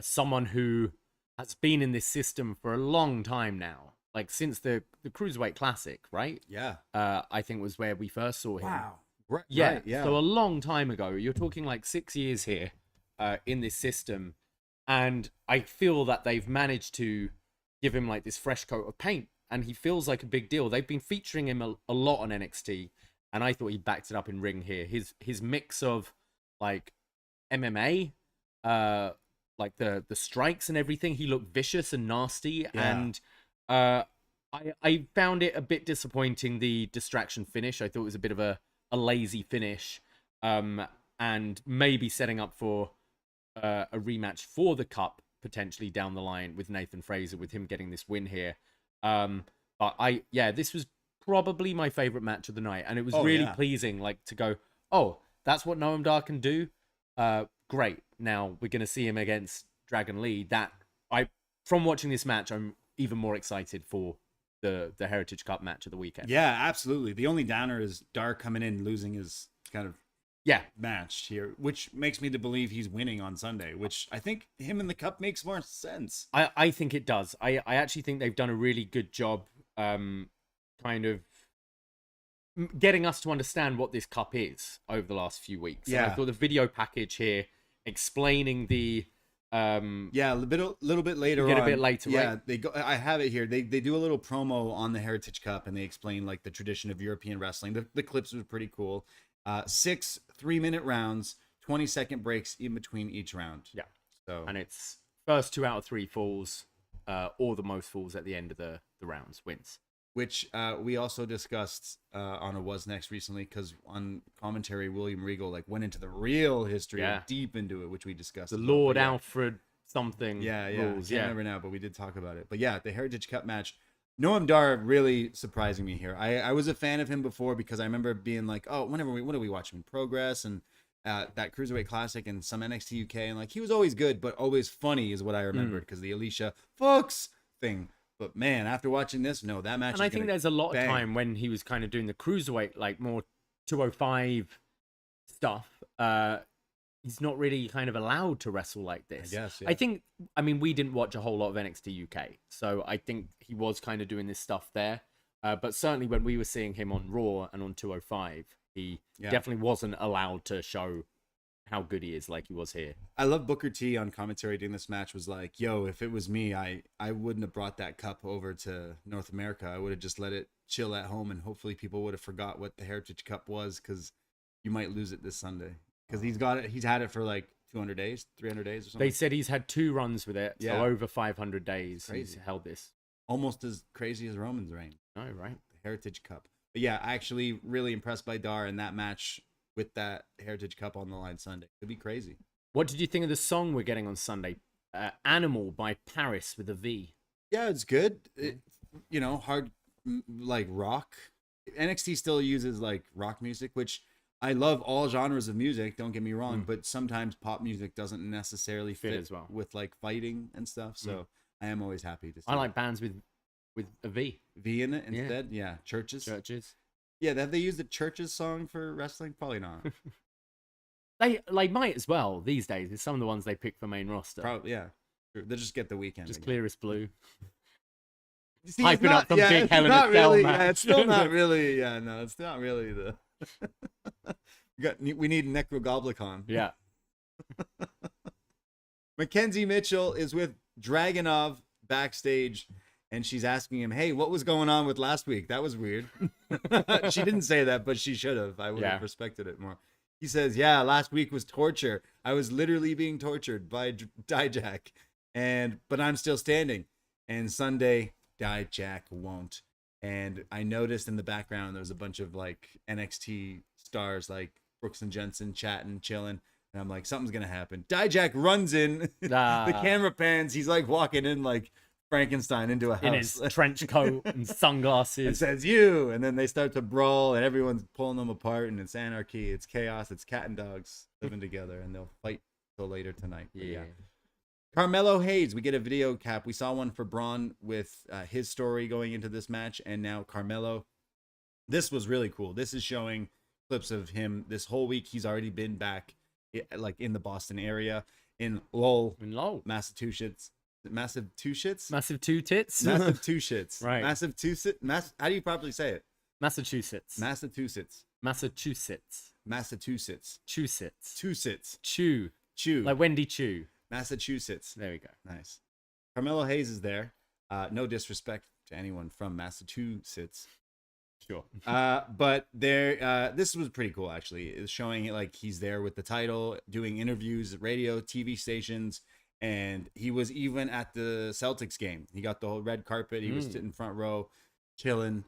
someone who has been in this system for a long time now, like since the Cruiserweight Classic, right? Yeah. I think was where we first saw him. Wow. Right, Yeah, right, yeah. so a long time ago. You're talking like 6 years here in this system, and I feel that they've managed to give him like this fresh coat of paint, and he feels like a big deal. They've been featuring him a lot on NXT, and I thought he backed it up in ring here. His mix of like MMA, like the strikes and everything, he looked vicious and nasty, and I found it a bit disappointing, the distraction finish. I thought it was a bit of a lazy finish, and maybe setting up for a rematch for the cup potentially down the line with Nathan Frazer, with him getting this win here. But this was probably my favorite match of the night, and it was really pleasing, like to go, oh, that's what Noam Dar can do. Great. Now we're gonna see him against Dragon Lee. From watching this match, I'm even more excited for the Heritage Cup match of the weekend. Yeah, absolutely. The only downer is Dar coming in losing his kind of match here, which makes me to believe he's winning on Sunday, which I think him in the cup makes more sense. I think it does. I actually think they've done a really good job kind of getting us to understand what this cup is over the last few weeks. Yeah. And I thought the video package here explaining the a little bit later get on. a bit later, yeah, right? they go. I have it here. They do a little promo on the Heritage Cup, and they explain like the tradition of European wrestling. The clips were pretty cool. 6 3-minute rounds, 20-second breaks in between each round. Yeah. So And it's first 2 out of 3 falls, or the most falls at the end of the rounds wins. which we also discussed on a Was Next recently, because on commentary, William Regal went into the real history, deep into it, which we discussed. The Lord Alfred something rules. I can't remember now, but we did talk about it. But yeah, the Heritage Cup match. Noam Dar really surprising me here. I was a fan of him before because I remember being like, oh, what are we watching? Progress and that Cruiserweight Classic and some NXT UK, and he was always good, but always funny is what I remembered, because the Alicia Fox thing. But man, after watching this, no, that match. And I think there's a lot of time when he was kind of doing the Cruiserweight, more 205 stuff. He's not really kind of allowed to wrestle like this. I guess, I think, we didn't watch a whole lot of NXT UK, so I think he was kind of doing this stuff there. But certainly when we were seeing him on Raw and on 205, he definitely wasn't allowed to show how good he is like he was here. I love Booker T on commentary during this match was like, yo, if it was me, I wouldn't have brought that cup over to North America. I would have just let it chill at home, and hopefully people would have forgot what the Heritage Cup was, because you might lose it this Sunday. Because he's got it. He's had it for 200 days, 300 days or something. They said he's had 2 runs with it, so over 500 days Crazy. he's held this. Almost as crazy as Roman's reign. Oh, right. The Heritage Cup. But yeah, actually really impressed by Dar in that match with that Heritage Cup on the line Sunday. It'd be crazy. What did you think of the song we're getting on Sunday? Animal by Paris with a V. Yeah, it's good. Hard rock. NXT still uses rock music, which I love all genres of music, don't get me wrong, but sometimes pop music doesn't necessarily fit as well with like fighting and stuff. So I am always happy to see I like bands with a V. V in it instead. Yeah, churches. Yeah, have they used the churches song for wrestling? Probably not. They might as well these days. It's some of the ones they pick for main roster. Probably, yeah. They'll just get the weekend. Just again. Clearest Blue. See, Hyping up some big Hell in a Cell really, match. Yeah, it's still not really. Yeah, no, it's not really the. we need Necrogoblicon. Yeah. Mackenzie Mitchell is with Dragunov backstage, and she's asking him, "Hey, what was going on with last week? That was weird." She didn't say that, but she should have. I would have respected it more. He says, "Yeah, last week was torture. I was literally being tortured by Dijak, but I'm still standing. And Sunday, Dijak won't." And I noticed in the background there was a bunch of like NXT stars like Brooks and Jensen chatting, chilling. And I'm like, something's gonna happen. Dijak runs in. The camera pans. He's like walking in like Frankenstein into a house in his trench coat and sunglasses. It says you, and then they start to brawl, and everyone's pulling them apart, and it's anarchy, it's chaos, it's cat and dogs living together, and they'll fight till later tonight. Yeah. Carmelo Hayes, we get a video cap. We saw one for Braun with his story going into this match, and now Carmelo. This was really cool. This is showing clips of him this whole week. He's already been back, like in the Boston area, in Lowell, Massachusetts. Massive two shits? Massive two tits? Massive two shits. Right. Massive two sit. How do you properly say it? Massachusetts. Massachusetts. Massachusetts. Massachusetts. Chew sits. Two sits. Chew. Chew. Like Wendy Chew. Massachusetts. There we go. Nice. Carmelo Hayes is there. No disrespect to anyone from Massachusetts. Sure. But there, this was pretty cool actually. It's showing it like he's there with the title, doing interviews at radio, TV stations. And he was even at the Celtics game. He got the whole red carpet. He was sitting front row, chilling.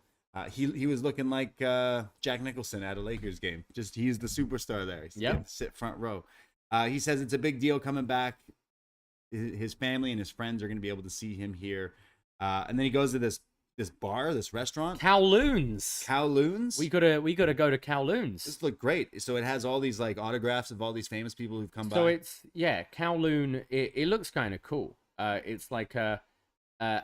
He was looking like Jack Nicholson at a Lakers game. Just he's the superstar there. He's sit front row. He says it's a big deal coming back. His family and his friends are going to be able to see him here. And then he goes to this bar, this restaurant. Kowloon's. Kowloon's? We gotta go to Kowloon's. This looked great. So it has all these like autographs of all these famous people who've come by. So it's Kowloon. It looks kind of cool. It's like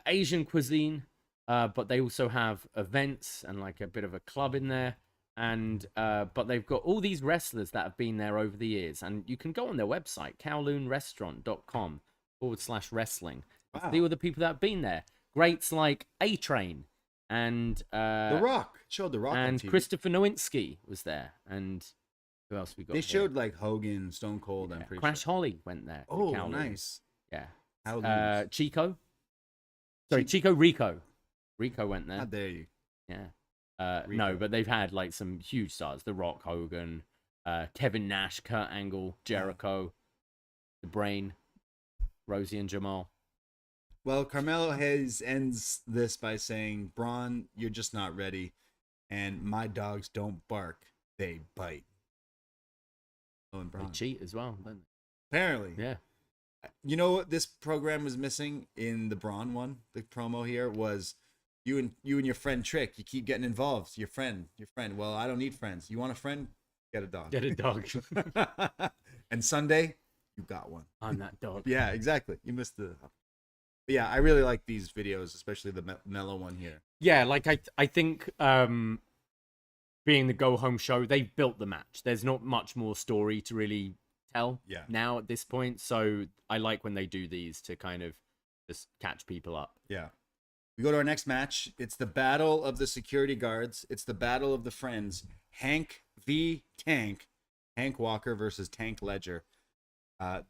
Asian cuisine, but they also have events and like a bit of a club in there. And but they've got all these wrestlers that have been there over the years, and you can go on their website, kowloonrestaurant.com/wrestling. Wow. See all the people that have been there. Greats like A-Train and The Rock. It showed The Rock and on TV. Christopher Nowinski was there, and who else we got? They here? showed like Hogan, Stone Cold. I'm pretty Crash sure. Holly went there. Oh, Kowloon. nice. Yeah. Kowloon's. Chico. Sorry, Chico Rico. Rico went there. How dare you? Yeah. Rico. No, but they've had like some huge stars: The Rock, Hogan, Kevin Nash, Kurt Angle, Jericho, The Brain, Rosie and Jamal. Well, Carmelo Hayes ends this by saying, "Braun, you're just not ready, and my dogs don't bark; they bite." Oh, and They Braun. cheat as well, don't Apparently, they? Yeah. You know what this program was missing in the Braun one? The promo here was you and your friend Trick. You keep getting involved. Your friend. Well, I don't need friends. You want a friend? Get a dog. Get a dog. And Sunday, you got one. I'm that dog. Yeah, exactly. You missed the. But yeah, I really like these videos, especially the mellow one here. Yeah, like I think being the go home show, they've built the match. There's not much more story to really tell now at this point. So I like when they do these to kind of just catch people up. Yeah. We go to our next match. It's the battle of the security guards. It's the battle of the friends. Hank v. Tank. Hank Walker versus Tank Ledger.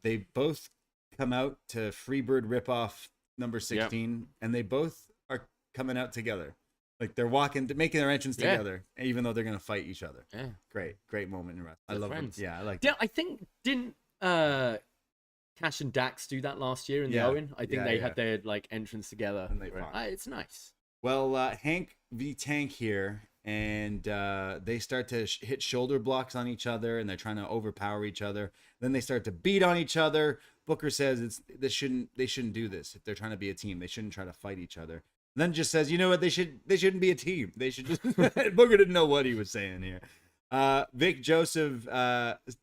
They both come out to Freebird ripoff number 16, and they both are coming out together. Like they're making their entrance together, even though they're gonna fight each other. Yeah, great moment in wrestling. I love friends. it. Yeah, I like. Yeah, I think didn't Cash and Dax do that last year in the Owen? I think they had their like entrance together. And they fought. It's nice. Well, Hank v Tank here, and they start to hit shoulder blocks on each other, and they're trying to overpower each other. Then they start to beat on each other. Booker says they shouldn't do this. If they're trying to be a team, they shouldn't try to fight each other. And then just says, you know what, they shouldn't be a team. They should just Booker didn't know what he was saying here. Vic Joseph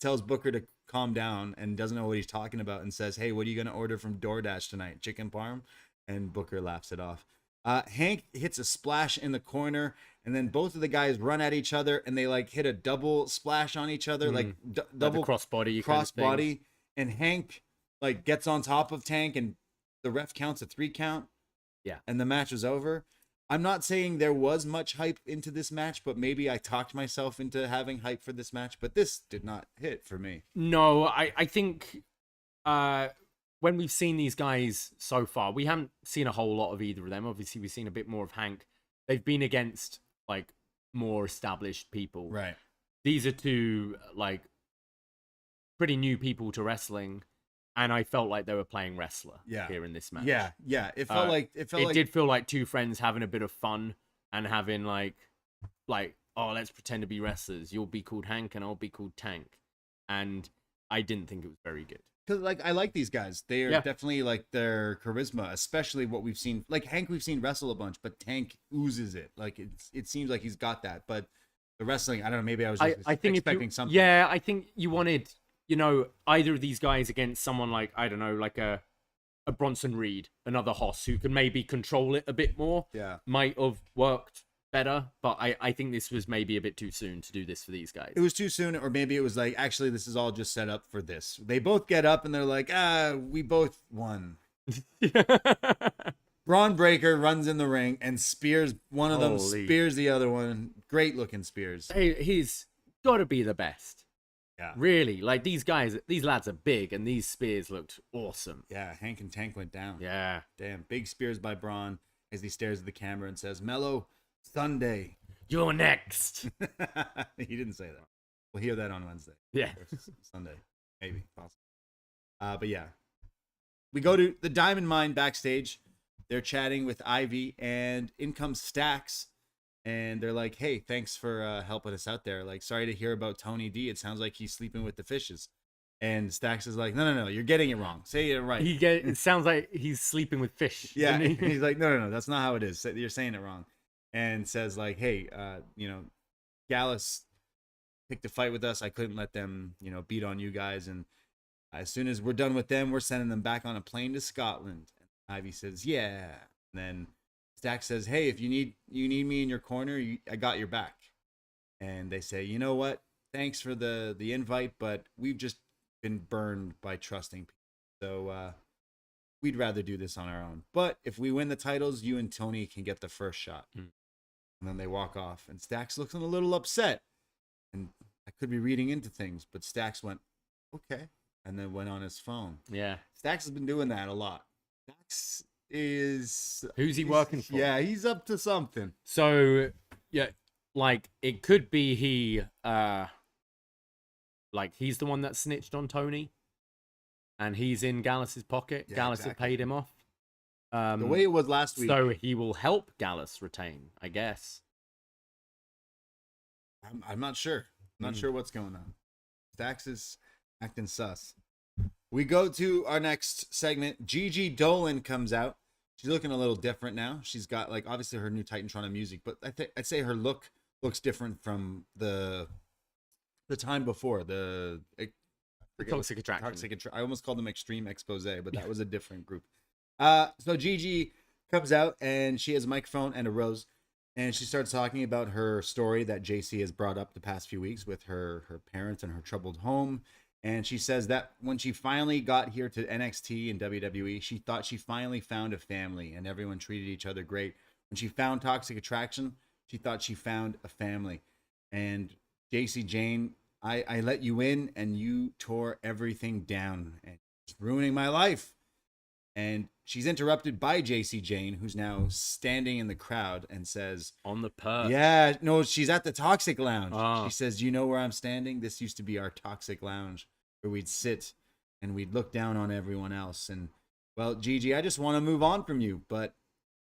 tells Booker to calm down and doesn't know what he's talking about and says, "Hey, what are you gonna order from DoorDash tonight? Chicken parm?" And Booker laughs it off. Hank hits a splash in the corner, and then both of the guys run at each other, and they like hit a double splash on each other, like double crossbody, and Hank like gets on top of Tank, and the ref counts a 3 count. Yeah, and the match was over. I'm not saying there was much hype into this match, but maybe I talked myself into having hype for this match, but this did not hit for me. No, I think when we've seen these guys so far, we haven't seen a whole lot of either of them. Obviously, we've seen a bit more of Hank. They've been against like more established people. Right. These are two like pretty new people to wrestling, and I felt like they were playing wrestler here in this match. Yeah. It felt like it did feel like two friends having a bit of fun and having like, oh, let's pretend to be wrestlers. You'll be called Hank and I'll be called Tank. And I didn't think it was very good. Because like I like these guys. They are definitely like their charisma, especially what we've seen. Like Hank, we've seen wrestle a bunch, but Tank oozes it. Like it seems like he's got that. But the wrestling, I don't know. Maybe I was just expecting something. Yeah, I think you wanted, either of these guys against someone like, I don't know, like a Bronson Reed, another Hoss, who can maybe control it a bit more. Yeah, might have worked better, but I think this was maybe a bit too soon to do this for these guys. It was too soon, or maybe it was like, actually, this is all just set up for this. They both get up and they're like, we both won. Braun Breaker runs in the ring and spears one of them, spears the other one. Great looking spears. Hey, he's got to be the best. Yeah. Really, like these lads are big, and these spears looked awesome. Yeah, Hank and Tank went down. Yeah. Damn, big spears by Braun as he stares at the camera and says, "Mellow, Sunday. You're next." He didn't say that. We'll hear that on Wednesday. Yeah. Sunday. Maybe. Possible. But yeah. We go to the Diamond Mine backstage. They're chatting with Ivy, and in comes Stax. And they're like, "Hey, thanks for helping us out there. Like, sorry to hear about Tony D. It sounds like he's sleeping with the fishes." And Stax is like, No, you're getting it wrong. Say it right. It sounds like he's sleeping with fish. Yeah. He's like, No, that's not how it is. You're saying it wrong. And says like, "Hey, Gallus picked a fight with us. I couldn't let them, beat on you guys. And as soon as we're done with them, we're sending them back on a plane to Scotland." And Ivy says, "Yeah." And then Stax says, "Hey, if you need me in your corner, I got your back." And they say, "You know what? Thanks for the invite, but we've just been burned by trusting people. So we'd rather do this on our own. But if we win the titles, you and Tony can get the first shot." And then they walk off, and Stax looks a little upset. And I could be reading into things, but Stax went, "Okay," and then went on his phone. Yeah. Stax has been doing that a lot. Stax is... Who's he working for? Yeah, he's up to something. So, yeah, like, it could be he's the one that snitched on Tony, and he's in Gallus's pocket. Yeah, Gallus had paid him off. The way it was last week. So he will help Gallus retain, I guess. I'm not sure. I'm not sure what's going on. Stax is acting sus. We go to our next segment. Gigi Dolin comes out. She's looking a little different now. She's got obviously her new Titantron of music, but I'd say her look looks different from the time before. Toxic Attraction. I almost called them Extreme Expose, but that was a different group. So Gigi comes out and she has a microphone and a rose, and she starts talking about her story that Jacy has brought up the past few weeks with her parents and her troubled home. And she says that when she finally got here to NXT and WWE, she thought she finally found a family and everyone treated each other great. When she found Toxic Attraction, she thought she found a family. And Jacy Jayne, I let you in and you tore everything down and it's ruining my life. And she's interrupted by Jacy Jayne, who's now standing in the crowd and says, "On the perch." Yeah, no, she's at the Toxic Lounge. Oh. She says, "You know where I'm standing? This used to be our Toxic Lounge where we'd sit and we'd look down on everyone else. And, well, Gigi, I just want to move on from you, but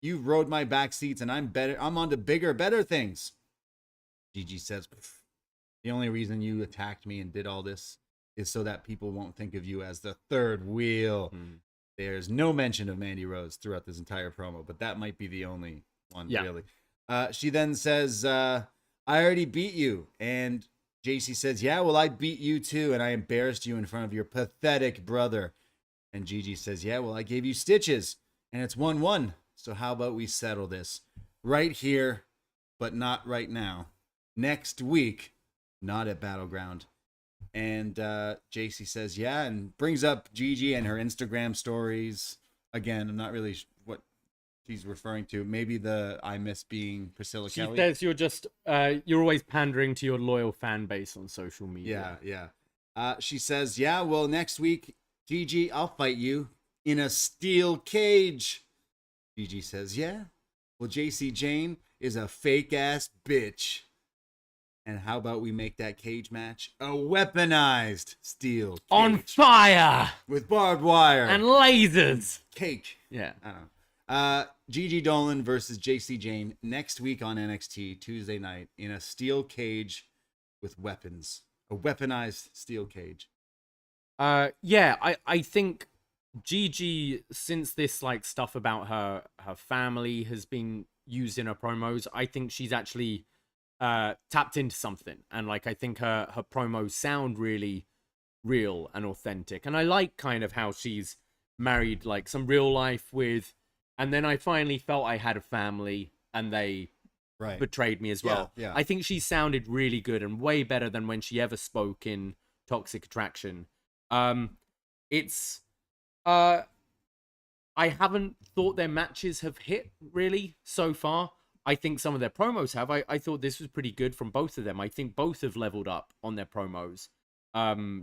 you've rode my back seats and I'm on to bigger, better things." Gigi says, "The only reason you attacked me and did all this is so that people won't think of you as the third wheel." There's no mention of Mandy Rose throughout this entire promo, but that might be the only one, really. She then says, "I already beat you, and Jacy says, yeah, well, I beat you too, and I embarrassed you in front of your pathetic brother. And Gigi says, yeah, well, I gave you stitches, and it's 1-1. So how about we settle this right here, but not right now. Next week, not at Battleground. And Jacy says, yeah, and brings up Gigi and her Instagram stories. Again, I'm not really what she's referring to. Maybe the I miss being Priscilla Kelly. She says you're just, you're always pandering to your loyal fan base on social media. Yeah. She says, yeah, well, next week, Gigi, I'll fight you in a steel cage. Gigi says, yeah, well, Jacy Jayne is a fake-ass bitch. And how about we make that cage match a weaponized steel cage? On fire! With barbed wire. And lasers! Cake. Yeah. I don't know. Gigi Dolin versus Jacy Jayne next week on NXT, Tuesday night, in a steel cage with weapons. A weaponized steel cage. Yeah, I think Gigi, since this like stuff about her family has been used in her promos, I think she's actually tapped into something, and like I think her promos sound really real and authentic, and I like kind of how she's married like some real life with, and then I finally felt I had a family and they betrayed me as well. Yeah. I think she sounded really good and way better than when she ever spoke in Toxic Attraction. It's I haven't thought their matches have hit really so far. I think some of their promos have. I thought this was pretty good from both of them. I think both have leveled up on their promos.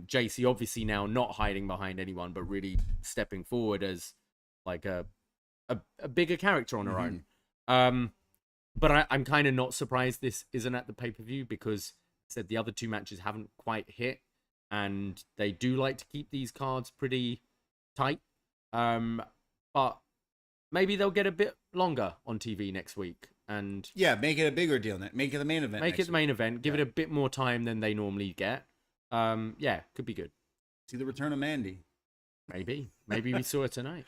Jacy obviously now not hiding behind anyone, but really stepping forward as like a bigger character on her own. But I'm kind of not surprised this isn't at the pay-per-view, because I said the other two matches haven't quite hit, and they do like to keep these cards pretty tight. But maybe they'll get a bit longer on TV next week. And yeah, make it a bigger deal. Make it the main event. Make it the main event. Give it a bit more time than they normally get. Yeah, could be good. See the return of Mandy. Maybe we saw it tonight.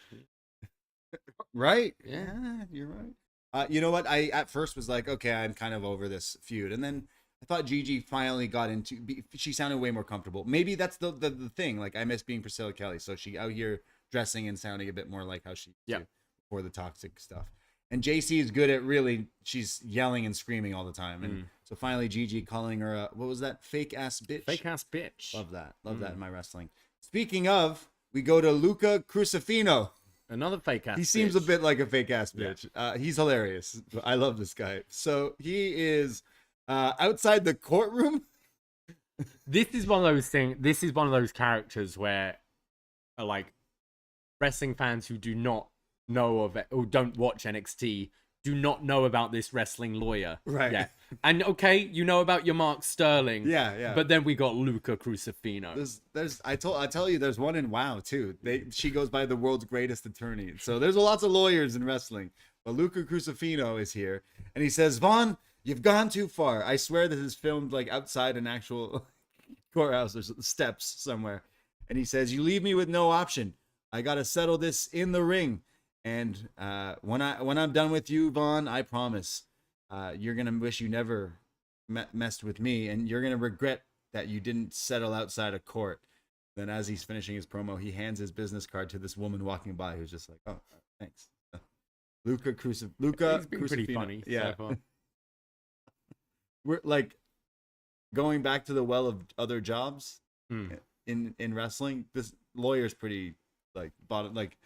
Right? Yeah, you're right. You know what? I at first was like, okay, I'm kind of over this feud, and then I thought Gigi finally got into. She sounded way more comfortable. Maybe that's the thing. Like, I miss being Priscilla Kelly, so she out here dressing and sounding a bit more like how she used to before the toxic stuff. And Jacy is good at she's yelling and screaming all the time. And so finally Gigi calling her a, what was that? Fake ass bitch. Fake ass bitch. Love that. Love that in my wrestling. Speaking of, we go to Luca Crucifino. Another fake ass bitch. He seems a bit like a fake ass bitch. Yeah. He's hilarious. I love this guy. So he is outside the courtroom. This is one of those things. This is one of those characters where like wrestling fans who do not know of it or don't watch NXT do not know about this wrestling lawyer. Right. Yeah. And okay, you know about your Mark Sterling. Yeah. But then we got Luca Crucifino. I tell you, there's one in WoW too. She goes by the world's greatest attorney. So there's lots of lawyers in wrestling. But Luca Crucifino is here, and he says, Vaughn, you've gone too far. I swear this is filmed like outside an actual courthouse. There's steps somewhere. And he says, you leave me with no option. I gotta settle this in the ring. And when I'm done with you, Vaughn, I promise, you're gonna wish you never messed with me, and you're gonna regret that you didn't settle outside a court. Then, as he's finishing his promo, he hands his business card to this woman walking by, who's just like, "Oh, thanks." Luca He's been pretty Crucifino. funny. Yeah, So far. we're like going back to the well of other jobs in wrestling. This lawyer's pretty like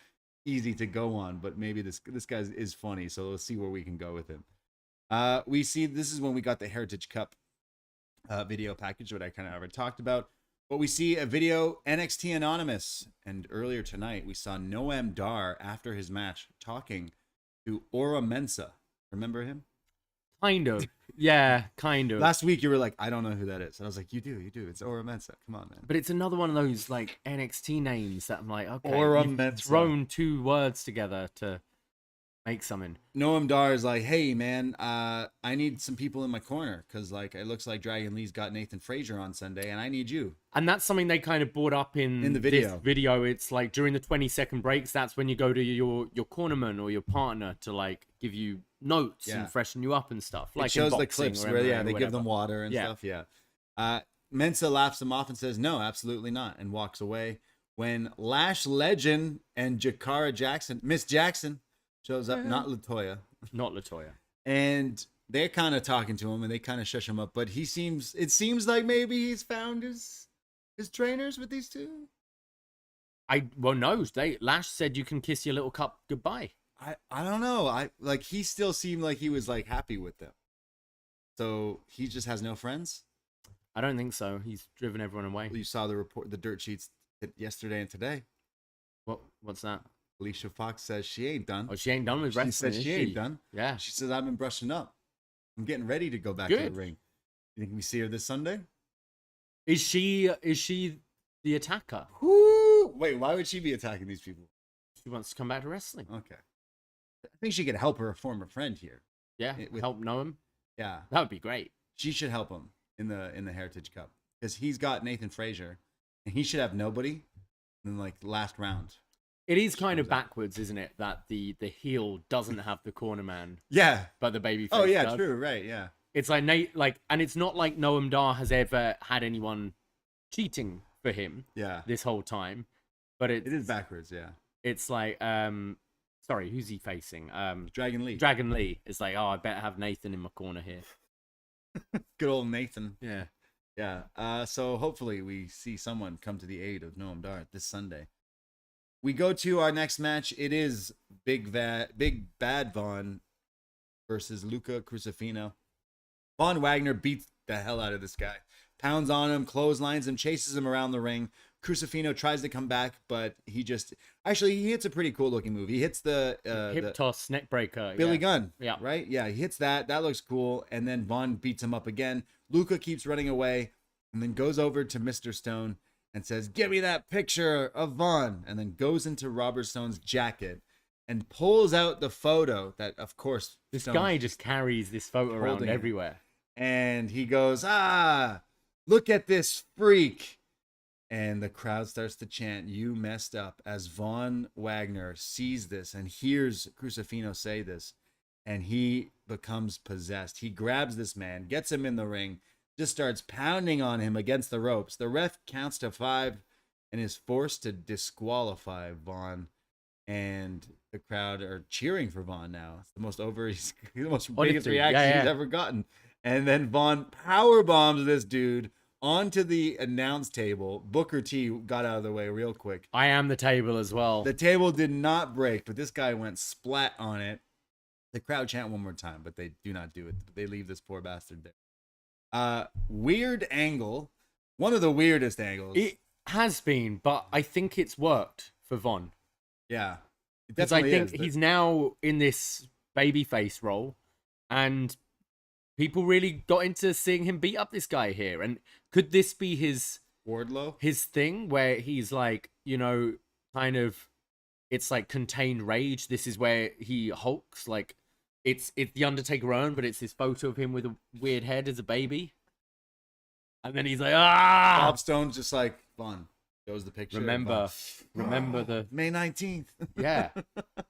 easy to go on, but maybe this guy is funny, so let's see where we can go with him. We see this is when we got the Heritage Cup video package, what I kind of already talked about. But we see a video NXT Anonymous, and earlier tonight we saw Noam Dar after his match talking to Ora Mensa. Remember him? Kind of. Yeah, kind of. Last week you were like, I don't know who that is. And I was like, you do. It's Ora Mensa. Come on, man. But it's another one of those like NXT names that I'm like, okay, Ora you've Mensa. thrown two words together to make something. Noam Dar is like, hey man, I need some people in my corner because like it looks like Dragon Lee's got Nathan Frazer on Sunday, and I need you. And that's something they kind of brought up in the video. This video. It's like during the 20-second breaks, that's when you go to your cornerman or your partner to like give you notes and freshen you up and stuff. Like it shows in the boxing clips or where MMA they or give them whatever. water and stuff. Yeah. Mensa laughs him off and says, no, absolutely not, and walks away. When Lash Legend and Miss Jackson, shows up, not Latoya. Not Latoya. And they're kind of talking to him and they kind of shush him up, but it seems like maybe he's found his trainers with these two. No, Lash said you can kiss your little cup goodbye. I don't know. He still seemed like he was like happy with them. So he just has no friends? I don't think so. He's driven everyone away. You saw the dirt sheets yesterday and today. What's that? Alicia Fox says she ain't done. Oh, she ain't done with wrestling. She said she ain't done. Yeah. She says, I've been brushing up. I'm getting ready to go back to the ring. You think we see her this Sunday? Is she the attacker? Who? Wait, why would she be attacking these people? She wants to come back to wrestling. Okay. I think she could help her former friend here. Yeah, help Noam. Yeah. That would be great. She should help him in the Heritage Cup. Because he's got Nathan Frazer. And he should have nobody in the last round. It is kind of backwards, isn't it? That the heel doesn't have the corner man. Yeah. But the babyface Oh, yeah, does. true, right, yeah. It's and it's not like Noam Dar has ever had anyone cheating for him. Yeah. This whole time. But it is backwards, yeah. It's like, sorry, who's he facing? Dragon Lee. Dragon Lee. It's like, I better have Nathan in my corner here. Good old Nathan. Yeah. Yeah. So hopefully we see someone come to the aid of Noam Dar this Sunday. We go to our next match. It is Big Bad Von versus Luca Crucifino. Von Wagner beats the hell out of this guy. Pounds on him, clotheslines him, chases him around the ring. Crucifino tries to come back, but he hits a pretty cool looking move. He hits the hip toss neck breaker. Billy Gunn. Yeah. Right? Yeah, he hits that. That looks cool. And then Von beats him up again. Luca keeps running away and then goes over to Mr. Stone and says, give me that picture of Von. And then goes into Robert Stone's jacket and pulls out the photo that, of course, this guy just carries this photo around everywhere. And he goes, look at this freak. And the crowd starts to chant, you messed up, as Von Wagner sees this and hears Crucifino say this. And he becomes possessed. He grabs this man, gets him in the ring, just starts pounding on him against the ropes. The ref counts to 5 and is forced to disqualify Von. And the crowd are cheering for Von now. It's the most biggest reaction he's ever gotten. And then Von powerbombs this dude onto the announce table. Booker T got out of the way real quick. I am the table as well. The table did not break, but this guy went splat on it. The crowd chant one more time, but they do not do it. They leave this poor bastard there. Weird angle. One of the weirdest angles. It has been, but I think it's worked for Von. Yeah. Because I think he's now in this babyface role, and people really got into seeing him beat up this guy here. And could this be his thing where he's like, kind of, it's like contained rage. This is where he hulks. Like it's the Undertaker own, but it's this photo of him with a weird head as a baby. And then he's like, Bob Stone's just like, Von. Shows the picture. Remember the May 19th. Yeah.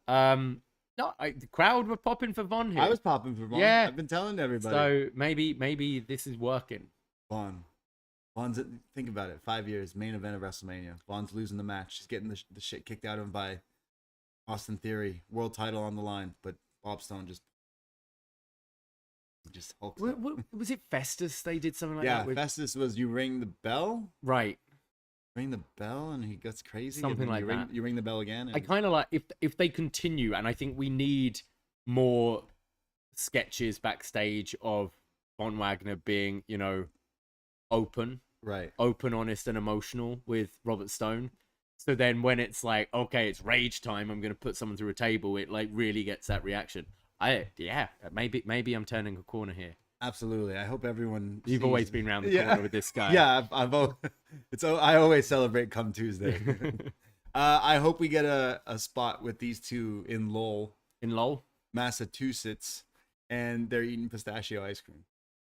No, the crowd were popping for Von here. I was popping for Von. Yeah. I've been telling everybody. So maybe this is working. Von's, think about it. 5 years, main event of WrestleMania. Von's losing the match. He's getting the shit kicked out of him by Austin Theory. World title on the line, but Bob Stone just hulked. Was it Festus? They did something like that. Yeah, with... Festus was you ring the bell. Right. Ring the bell and he gets crazy. Something like that. You ring the bell again. I kind of like if they continue, and I think we need more sketches backstage of Von Wagner being, open, right, open, honest, and emotional with Robert Stone. So then when it's like, okay, it's rage time, I'm gonna put someone through a table, it like really gets that reaction. Maybe I'm turning a corner here. Absolutely. I hope everyone. You've always been around the corner with this guy. Yeah, I always celebrate come Tuesday. I hope we get a spot with these two in Lowell. In Lowell, Massachusetts, and they're eating pistachio ice cream.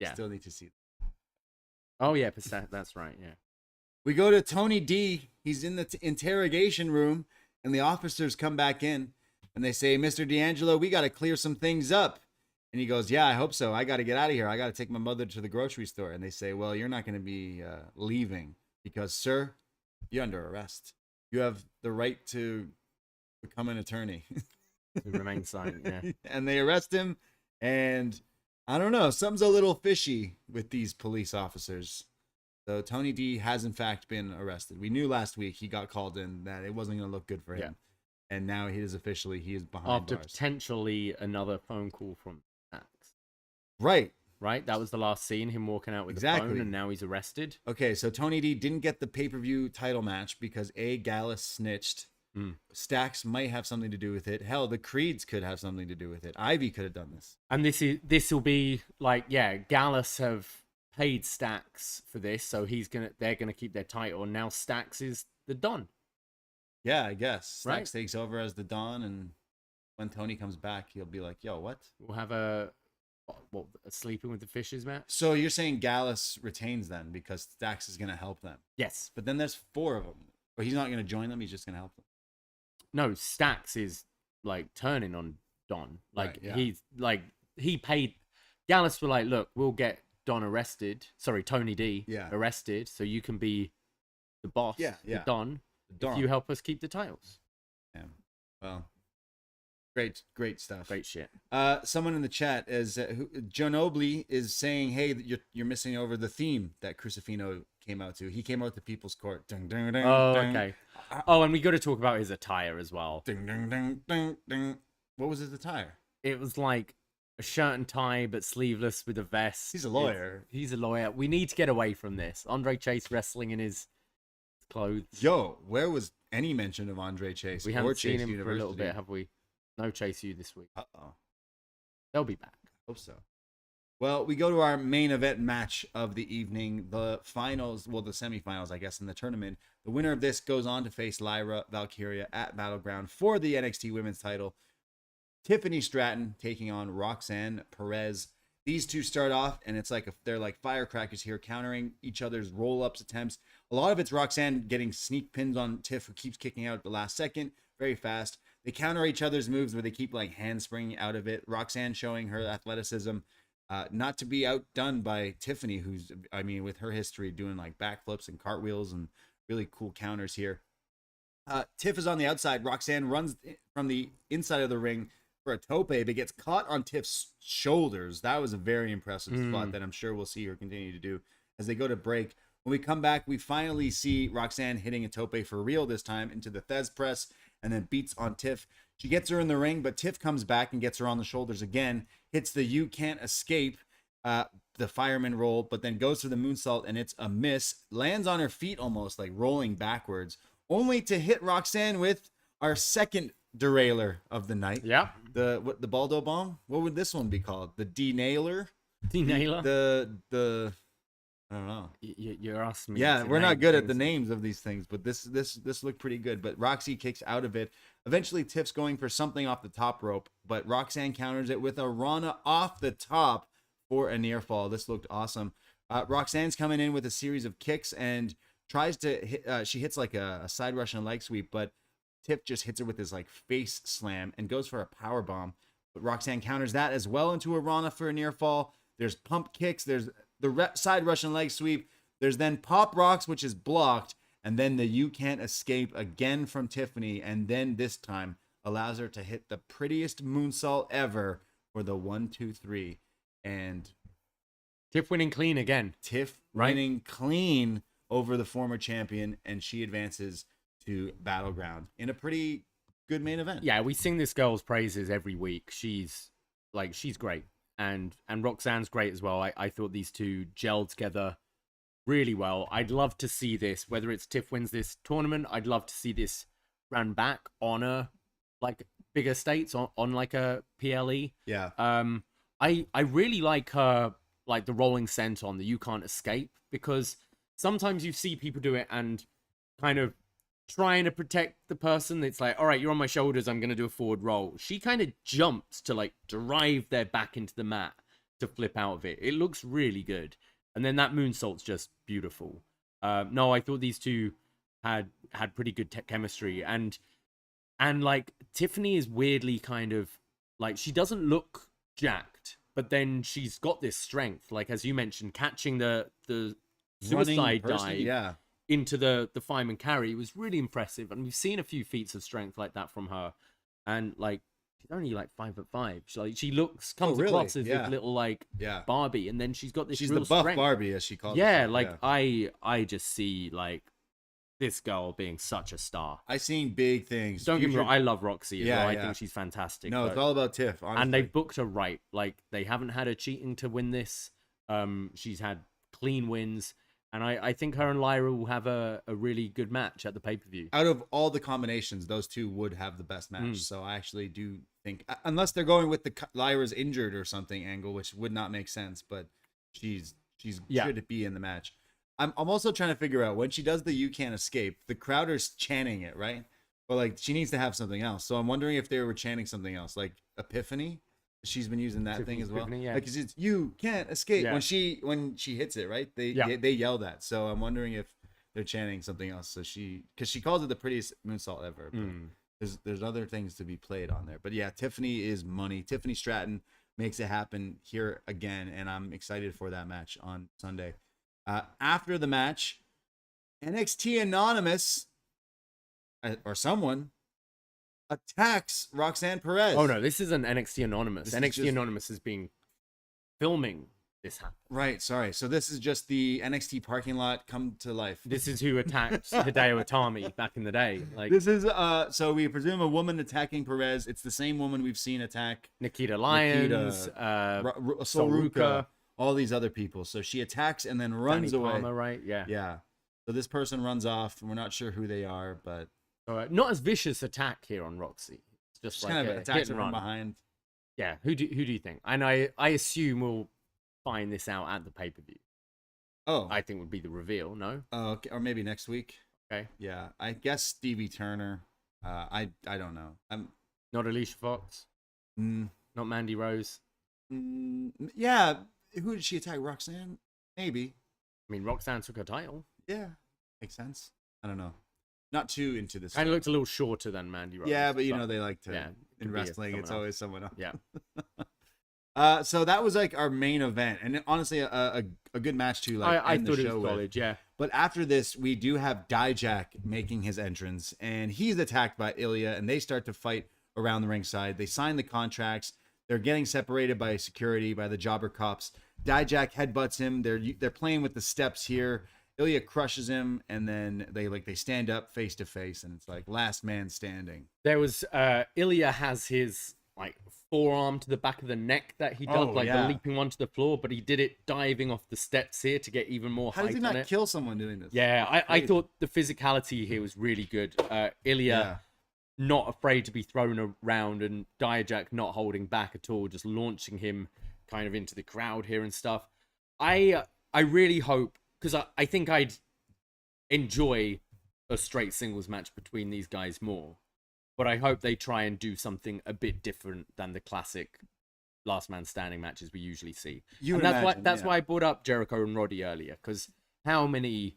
Yeah, still need to see that. Oh yeah, that's right. Yeah. We go to Tony D. He's in the interrogation room, and the officers come back in, and they say, "Mr. D'Angelo, we got to clear some things up. And he goes, yeah, I hope so. I got to get out of here. I got to take my mother to the grocery store. And they say, well, you're not going to be leaving because, sir, you're under arrest. You have the right to become an attorney. To remain silent, yeah. And they arrest him. And I don't know, something's a little fishy with these police officers. So Tony D has, in fact, been arrested. We knew last week he got called in that it wasn't going to look good for him. And now he is behind After bars. potentially another phone call from Axe. Right. Right? That was the last scene, him walking out with Exactly. the phone, and now he's arrested. Okay, so Tony D didn't get the pay-per-view title match because Gallus snitched. Stacks might have something to do with it. Hell, the Creeds could have something to do with it. Ivy could have done this. And this will be like, Gallus have paid Stacks for this, so they're gonna keep their title. And now Stacks is the Don. Yeah, I guess. Stacks Right. takes over as the Don, and when Tony comes back, he'll be like, yo, what? We'll have a sleeping with the fishes match. So you're saying Gallus retains then because Stacks is going to help them. Yes. But then there's 4 of them. But he's not going to join them. He's just going to help them. No, Stacks is like turning on Don. Like Right, yeah. he's like he paid Gallus were like, look, we'll get Don arrested. Sorry, Tony D arrested, so you can be the boss. Yeah. The Don. Don. If you help us keep the titles. Yeah. Well, great stuff. Great shit. Someone in the chat is Jonobly is saying, hey, you're missing over the theme that Crucifino came out to. He came out to People's Court. Ding, ding, ding, Oh, ding. okay. Oh, and we got to talk about his attire as well. Ding, ding, ding, ding, ding. What was his attire? It was like a shirt and tie, but sleeveless with a vest. He's a lawyer. He's a lawyer. We need to get away from this. Andre Chase wrestling in his clothes. Yo, where was any mention of Andre Chase? We or haven't seen Chase him for a little University? bit, have we? No Chase U this week. Uh-oh. They'll be back. Hope so. Well, we go to our main event match of the evening, the finals, well, the semifinals, I guess, in the tournament. The winner of this goes on to face Lyra Valkyria at Battleground for the NXT Women's title. Tiffany Stratton taking on Roxanne Perez. These two start off, and it's like they're like firecrackers here, countering each other's roll-ups attempts. A lot of it's Roxanne getting sneak pins on Tiff, who keeps kicking out at the last second, very fast. They counter each other's moves where they keep like handspringing out of it. Roxanne showing her athleticism, not to be outdone by Tiffany, who's, I mean, with her history doing like backflips and cartwheels and really cool counters here. Tiff is on the outside. Roxanne runs from the inside of the ring for a tope, but gets caught on Tiff's shoulders. That was a very impressive spot that I'm sure we'll see her continue to do as they go to break. When we come back, we finally see Roxanne hitting a tope for real this time into the Thez press and then beats on Tiff. She gets her in the ring, but Tiff comes back and gets her on the shoulders again, hits the you can't escape, the fireman roll, but then goes for the moonsault and it's a miss, lands on her feet almost like rolling backwards, only to hit Roxanne with our second derailer of the night. Yeah. The Baldo bomb? What would this one be called? The D-nailer? D-nailer? The I don't know. You're asking me. Yeah, to we're not name good at things. the names of these things, but this looked pretty good. But Roxy kicks out of it. Eventually, Tiff's going for something off the top rope, but Roxanne counters it with a Rana off the top for a near fall. This looked awesome. Roxanne's coming in with a series of kicks and tries to hit. She hits like a side rush and leg sweep, but Tiff just hits her with this like face slam and goes for a power bomb. But Roxanne counters that as well into a Rana for a near fall. There's pump kicks. There's the side Russian leg sweep. There's then pop rocks, which is blocked. And then the you can't escape again from Tiffany. And then this time allows her to hit the prettiest moonsault ever for the 1-2-3. And Tiff winning clean again. Tiff winning clean over the former champion. And she advances to Battleground in a pretty good main event. Yeah, we sing this girl's praises every week. She's great. And Roxanne's great as well. I thought these two gelled together really well. I'd love to see this, whether it's Tiff wins this tournament, I'd love to see this ran back on a like bigger states on like a PLE. Yeah. I really like her, like the rolling scent on the you can't escape, because sometimes you see people do it and kind of trying to protect the person. It's like, all right, you're on my shoulders, I'm going to do a forward roll. She kind of jumps to like drive their back into the mat to flip out of it. It looks really good. And then that moonsault's just beautiful. No, I thought these two had pretty good chemistry. And like Tiffany is weirdly kind of like, she doesn't look jacked, but then she's got this strength, like as you mentioned, catching the Running suicide person, dive yeah. into the fireman carry was really impressive, and we've seen a few feats of strength like that from her. And like she's only like 5'5". She looks comes across as this little like Barbie, and then she's got this. She's real the buff strength. Barbie, as she calls it. Yeah, like I just see like this girl being such a star. I seen big things. Don't get me wrong, I love Roxy as well. I think she's fantastic. No, it's all about Tiff, honestly. And they booked her right. Like they haven't had her cheating to win this. She's had clean wins. And I think her and Lyra will have a really good match at the pay-per-view. Out of all the combinations, those two would have the best match. So I actually do think, unless they're going with the Lyra's injured or something angle, which would not make sense, but she's should be in the match. I'm also trying to figure out, when she does the "You Can't Escape," the crowd is chanting it, right? But like she needs to have something else. So I'm wondering if they were chanting something else, like Epiphany. She's been using that thing as well. Yeah. Like it's "You Can't Escape" when she hits it, right? They yell that. So I'm wondering if they're chanting something else. So because she calls it the prettiest moonsault ever. But there's other things to be played on there. But yeah, Tiffany is money. Tiffany Stratton makes it happen here again, and I'm excited for that match on Sunday. After the match, NXT Anonymous or someone attacks Roxanne Perez. Oh no, this isn't NXT Anonymous. NXT Anonymous has been filming this happen. Right, sorry. So this is just the NXT parking lot come to life. This is who attacked Hideo Itami back in the day. Like this is so we presume a woman attacking Perez. It's the same woman we've seen attack Nikita Lyons, Ruka, all these other people. So she attacks and then runs away. Palmer, right? Yeah. Yeah. So this person runs off, and we're not sure who they are, but not as vicious attack here on Roxy. It's just like kind of attacks her from behind. Yeah. Who do you think? And I assume we'll find this out at the pay-per-view. Oh, I think would be the reveal. No. Okay. Or maybe next week. Okay. Yeah, I guess Stevie Turner. I don't know. I'm not Alicia Fox. Not Mandy Rose. Yeah. Who did she attack? Roxanne? Maybe. I mean, Roxanne took her title. Yeah, makes sense. I don't know. Not too into this. Kind of looked a little shorter than Mandy Rose. Yeah, but you know they like to in wrestling. It's always someone else. Yeah. So that was like our main event, and honestly, a good match too. Like I thought it was solid. Yeah. But after this, we do have Dijak making his entrance, and he's attacked by Ilya, and they start to fight around the ringside. They sign the contracts. They're getting separated by security, by the jobber cops. Dijak headbutts him. They're playing with the steps here. Ilya crushes him, and then they stand up face to face, and it's like last man standing. There was Ilya has his like forearm to the back of the neck that he does, the leaping one to the floor, but he did it diving off the steps here to get even more height on it. How did he not kill someone doing this? Yeah, I thought the physicality here was really good. Ilya not afraid to be thrown around, and Dijak not holding back at all, just launching him kind of into the crowd here and stuff. I really hope, because I think I'd enjoy a straight singles match between these guys more, but I hope they try and do something a bit different than the classic last man standing matches we usually see. That's why I brought up Jericho and Roddy earlier, because how many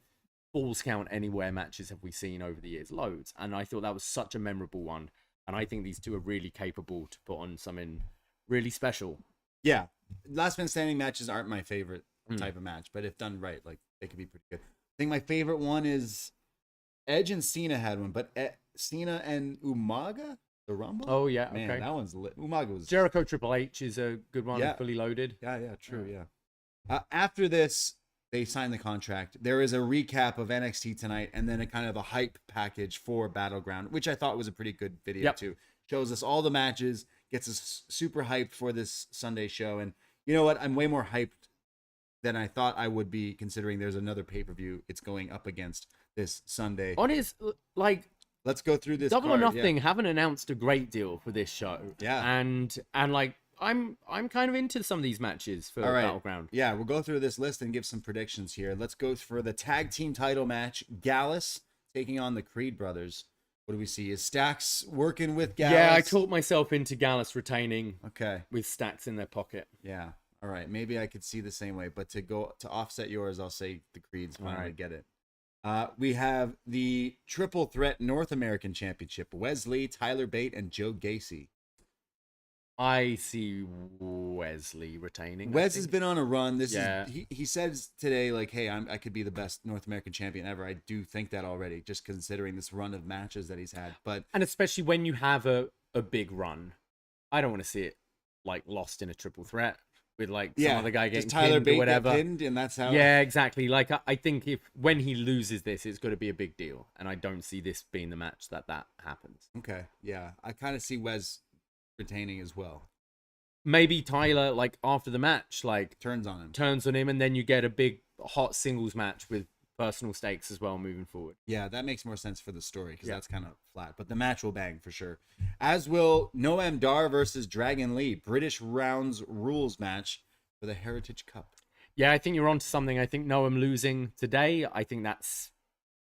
Falls Count Anywhere matches have we seen over the years? Loads. And I thought that was such a memorable one. And I think these two are really capable to put on something really special. Yeah. Last man standing matches aren't my favorite type of match, but if done right, like they could be pretty good. I think my favorite one is Edge and Cena had one, but Cena and Umaga, the Rumble. Oh yeah, man, okay. That one's lit. Umaga was Jericho Triple H is a good one, fully loaded. Yeah, true, yeah. After this, they sign the contract. There is a recap of NXT tonight, and then a kind of a hype package for Battleground, which I thought was a pretty good video too. Shows us all the matches, gets us super hyped for this Sunday show, and you know what? I'm way more hyped than I thought I would be, considering there's another pay-per-view it's going up against this Sunday. Let's go through this. Double or Nothing haven't announced a great deal for this show. Yeah. And like I'm kind of into some of these matches for Battleground. Yeah, we'll go through this list and give some predictions here. Let's go for the tag team title match. Gallus taking on the Creed brothers. What do we see? Is Stacks working with Gallus? Yeah, I talked myself into Gallus retaining. Okay. With Stacks in their pocket. Yeah. All right. Maybe I could see the same way, but to offset yours, I'll say the Creeds finally get it. We have the Triple Threat North American Championship. Wesley, Tyler Bate, and Joe Gacy. I see Wesley retaining. Wes has been on a run. Yeah. He says today, like, hey, I could be the best North American champion ever. I do think that already, just considering this run of matches that he's had. And especially when you have a big run, I don't want to see it like lost in a triple threat with like some other guy getting Tyler pinned Bate or whatever. Get pinned, and that's how. Yeah, exactly. Like I think when he loses this, it's going to be a big deal, and I don't see this being the match that happens. Okay, yeah, I kind of see Wes retaining as well. Maybe Tyler, like after the match, like Turns on him, and then you get a big hot singles match with personal stakes as well moving forward. Yeah, that makes more sense for the story because that's kind of flat. But the match will bang for sure. As will Noam Dar versus Dragon Lee, British rounds rules match for the Heritage Cup. Yeah, I think you're onto something. I think Noam losing today, I think that's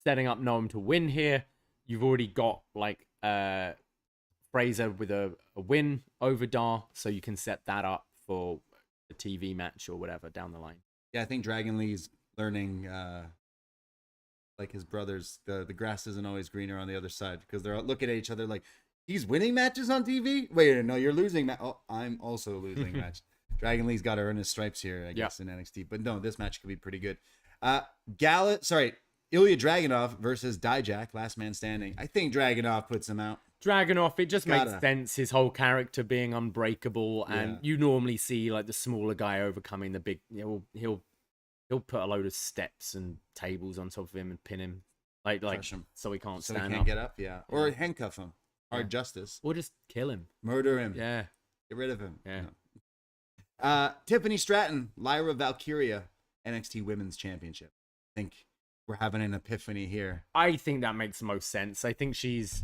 setting up Noam to win here. You've already got like Frazer with a win over Dar, so you can set that up for a TV match or whatever down the line. Yeah, I think Dragon Lee's learning, like his brothers, the grass isn't always greener on the other side because they're looking at each other like, he's winning matches on TV? Wait, no, you're losing. Oh, I'm also losing match. Dragon Lee's got to earn his stripes here, I guess, in NXT. But no, this match could be pretty good. Ilya Dragunov versus Dijak, last man standing. I think Dragunov puts him out. Dragunov, it just makes sense. His whole character being unbreakable, and you normally see like the smaller guy overcoming the big. He'll put a load of steps and tables on top of him and pin him, like him. so he can't so stand he can't get up. Yeah, or handcuff him. Hard justice. Or just kill him, murder him. Yeah, get rid of him. Yeah. No. Tiffany Stratton, Lyra Valkyria, NXT Women's Championship. I think we're having an epiphany here. I think that makes the most sense. I think she's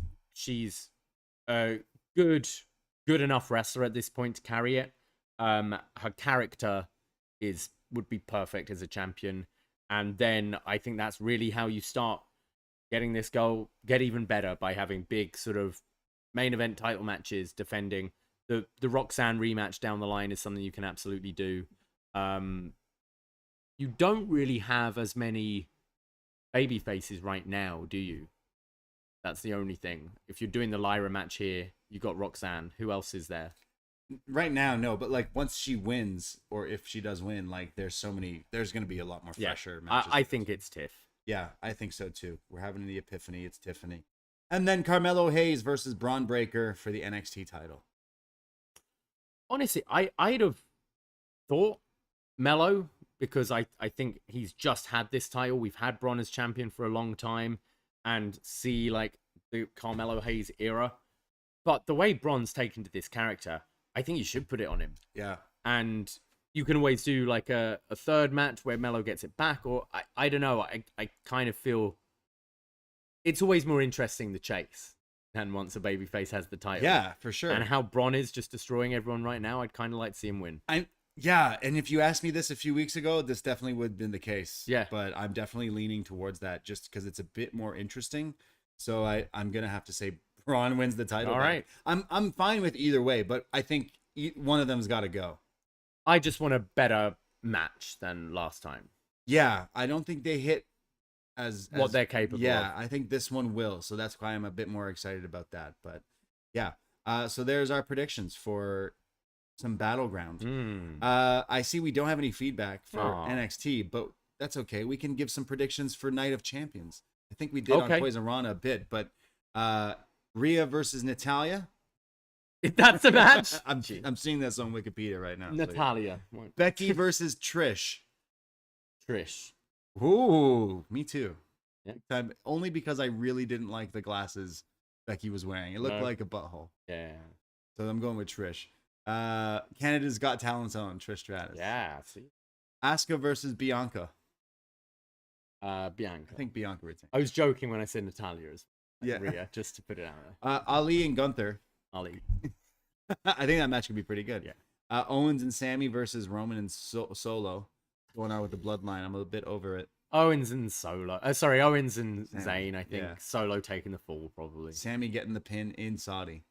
a good enough wrestler at this point to carry it. Her character would be perfect as a champion, and then I think that's really how you start getting this goal get even better by having big sort of main event title matches, defending the Roxanne rematch down the line is something you can absolutely do. You don't really have as many baby faces right now, do you? That's the only thing. If you're doing the Lyra match here, you got Roxanne. Who else is there? Right now, no. But like once she wins, or if she does win, like there's going to be a lot more fresher matches. I think it's Tiff. Yeah, I think so too. We're having the epiphany. It's Tiffany. And then Carmelo Hayes versus Braun Breaker for the NXT title. Honestly, I'd have thought Melo, because I think he's just had this title. We've had Braun as champion for a long time, and see like the Carmelo Hayes era. But the way Braun's taken to this character, I think you should put it on him. Yeah. And you can always do like a third match where Melo gets it back, or I don't know. I kind of feel it's always more interesting the chase than once a babyface has the title. Yeah, for sure. And how Braun is just destroying everyone right now, I'd kind of like to see him win. Yeah, and if you asked me this a few weeks ago, this definitely would have been the case. Yeah. But I'm definitely leaning towards that just because it's a bit more interesting. So I'm going to have to say Braun wins the title. All right. I'm fine with either way, but I think one of them's got to go. I just want a better match than last time. Yeah, I don't think they hit as what they're capable of. Yeah, I think this one will. So that's why I'm a bit more excited about that. But yeah, so there's our predictions for some Battleground. I see we don't have any feedback for NXT, but that's okay. We can give some predictions for Night of Champions. I think we did on Poisonrana a bit, but Rhea versus Natalya. That's a match. I'm seeing this on Wikipedia right now. Natalya. So, Becky versus Trish. Trish. Ooh, me too. Yeah. Only because I really didn't like the glasses Becky was wearing. It looked like a butthole. Yeah. So I'm going with Trish. Canada's Got Talent's own Trish Stratus. Yeah. See. Asuka versus Bianca. Bianca. I think Bianca retained. I was joking when I said Natalya as Rhea, just to put it out there. Ali and Gunther. Ali. I think that match could be pretty good. Yeah. Owens and Sammy versus Roman and Solo. Going on with the bloodline. I'm a bit over it. Owens and Solo. Owens and Zayn, I think. Yeah. Solo taking the fall, probably. Sammy getting the pin in Saudi.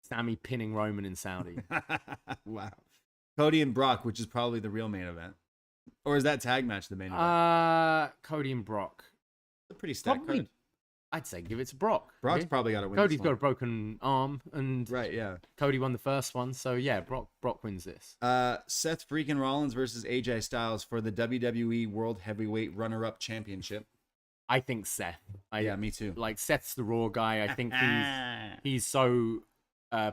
Sammy pinning Roman in Saudi. Wow. Cody and Brock, which is probably the real main event. Or is that tag match the main event? Cody and Brock. It's a pretty stacked card. I'd say give it to Brock. Brock's really. probably got to win. Cody's this got a one. broken arm, and Right, yeah. Cody won the first one, so yeah, Brock wins this. Seth freaking Rollins versus AJ Styles for the WWE World Heavyweight Runner-Up Championship. I think Seth. Yeah, me too. Like Seth's the Raw guy. I think he's so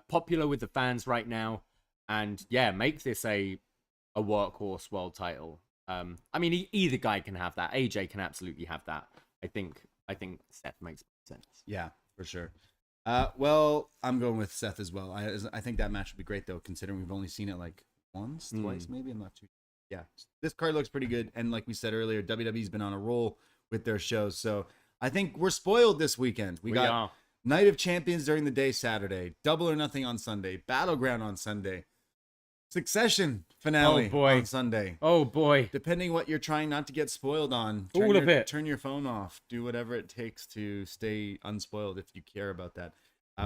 popular with the fans right now, and yeah, make this a workhorse world title. I mean, either guy can have that. AJ can absolutely have that. I think Seth makes sense. Yeah, for sure. Well, I'm going with Seth as well. I think that match would be great though, considering we've only seen it like once, twice, maybe. I'm not too. Yeah, this card looks pretty good, and like we said earlier, WWE's been on a roll with their shows, so I think we're spoiled this weekend. We got Night of Champions during the day Saturday, Double or Nothing on Sunday, Battleground on Sunday, Succession finale on Sunday. Oh boy! Depending what you're trying not to get spoiled on, turn your phone off. Do whatever it takes to stay unspoiled if you care about that.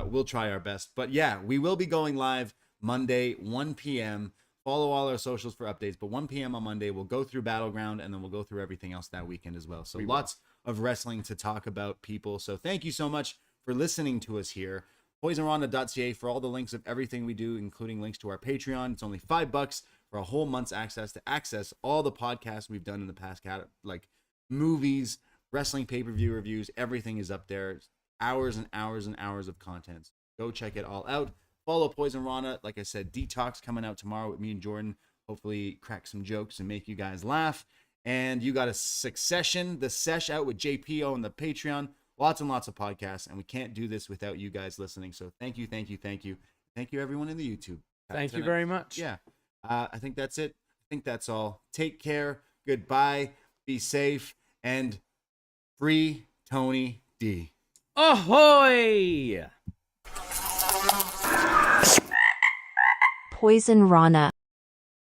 We'll try our best. But yeah, we will be going live Monday, 1 p.m. Follow all our socials for updates. But 1 p.m. on Monday, we'll go through Battleground, and then we'll go through everything else that weekend as well. So lots of wrestling to talk about, people. So thank you so much for listening to us here. Poisonrana.ca for all the links of everything we do, including links to our Patreon. It's only $5 for a whole month's access to access all the podcasts we've done in the past, like movies, wrestling pay-per-view reviews. Everything is up there. Hours and hours and hours of content. Go check it all out. Follow Poison Rana. Like I said, Detox coming out tomorrow with me and Jordan. Hopefully crack some jokes and make you guys laugh. And you got a Succession, the sesh out with JPO on the Patreon. Lots and lots of podcasts, and we can't do this without you guys listening. So thank you, thank you, thank you. Thank you, everyone in the YouTube. Thank you very much. Yeah. I think that's it. I think that's all. Take care. Goodbye. Be safe. And free Tony D. Ahoy! Poisonrana.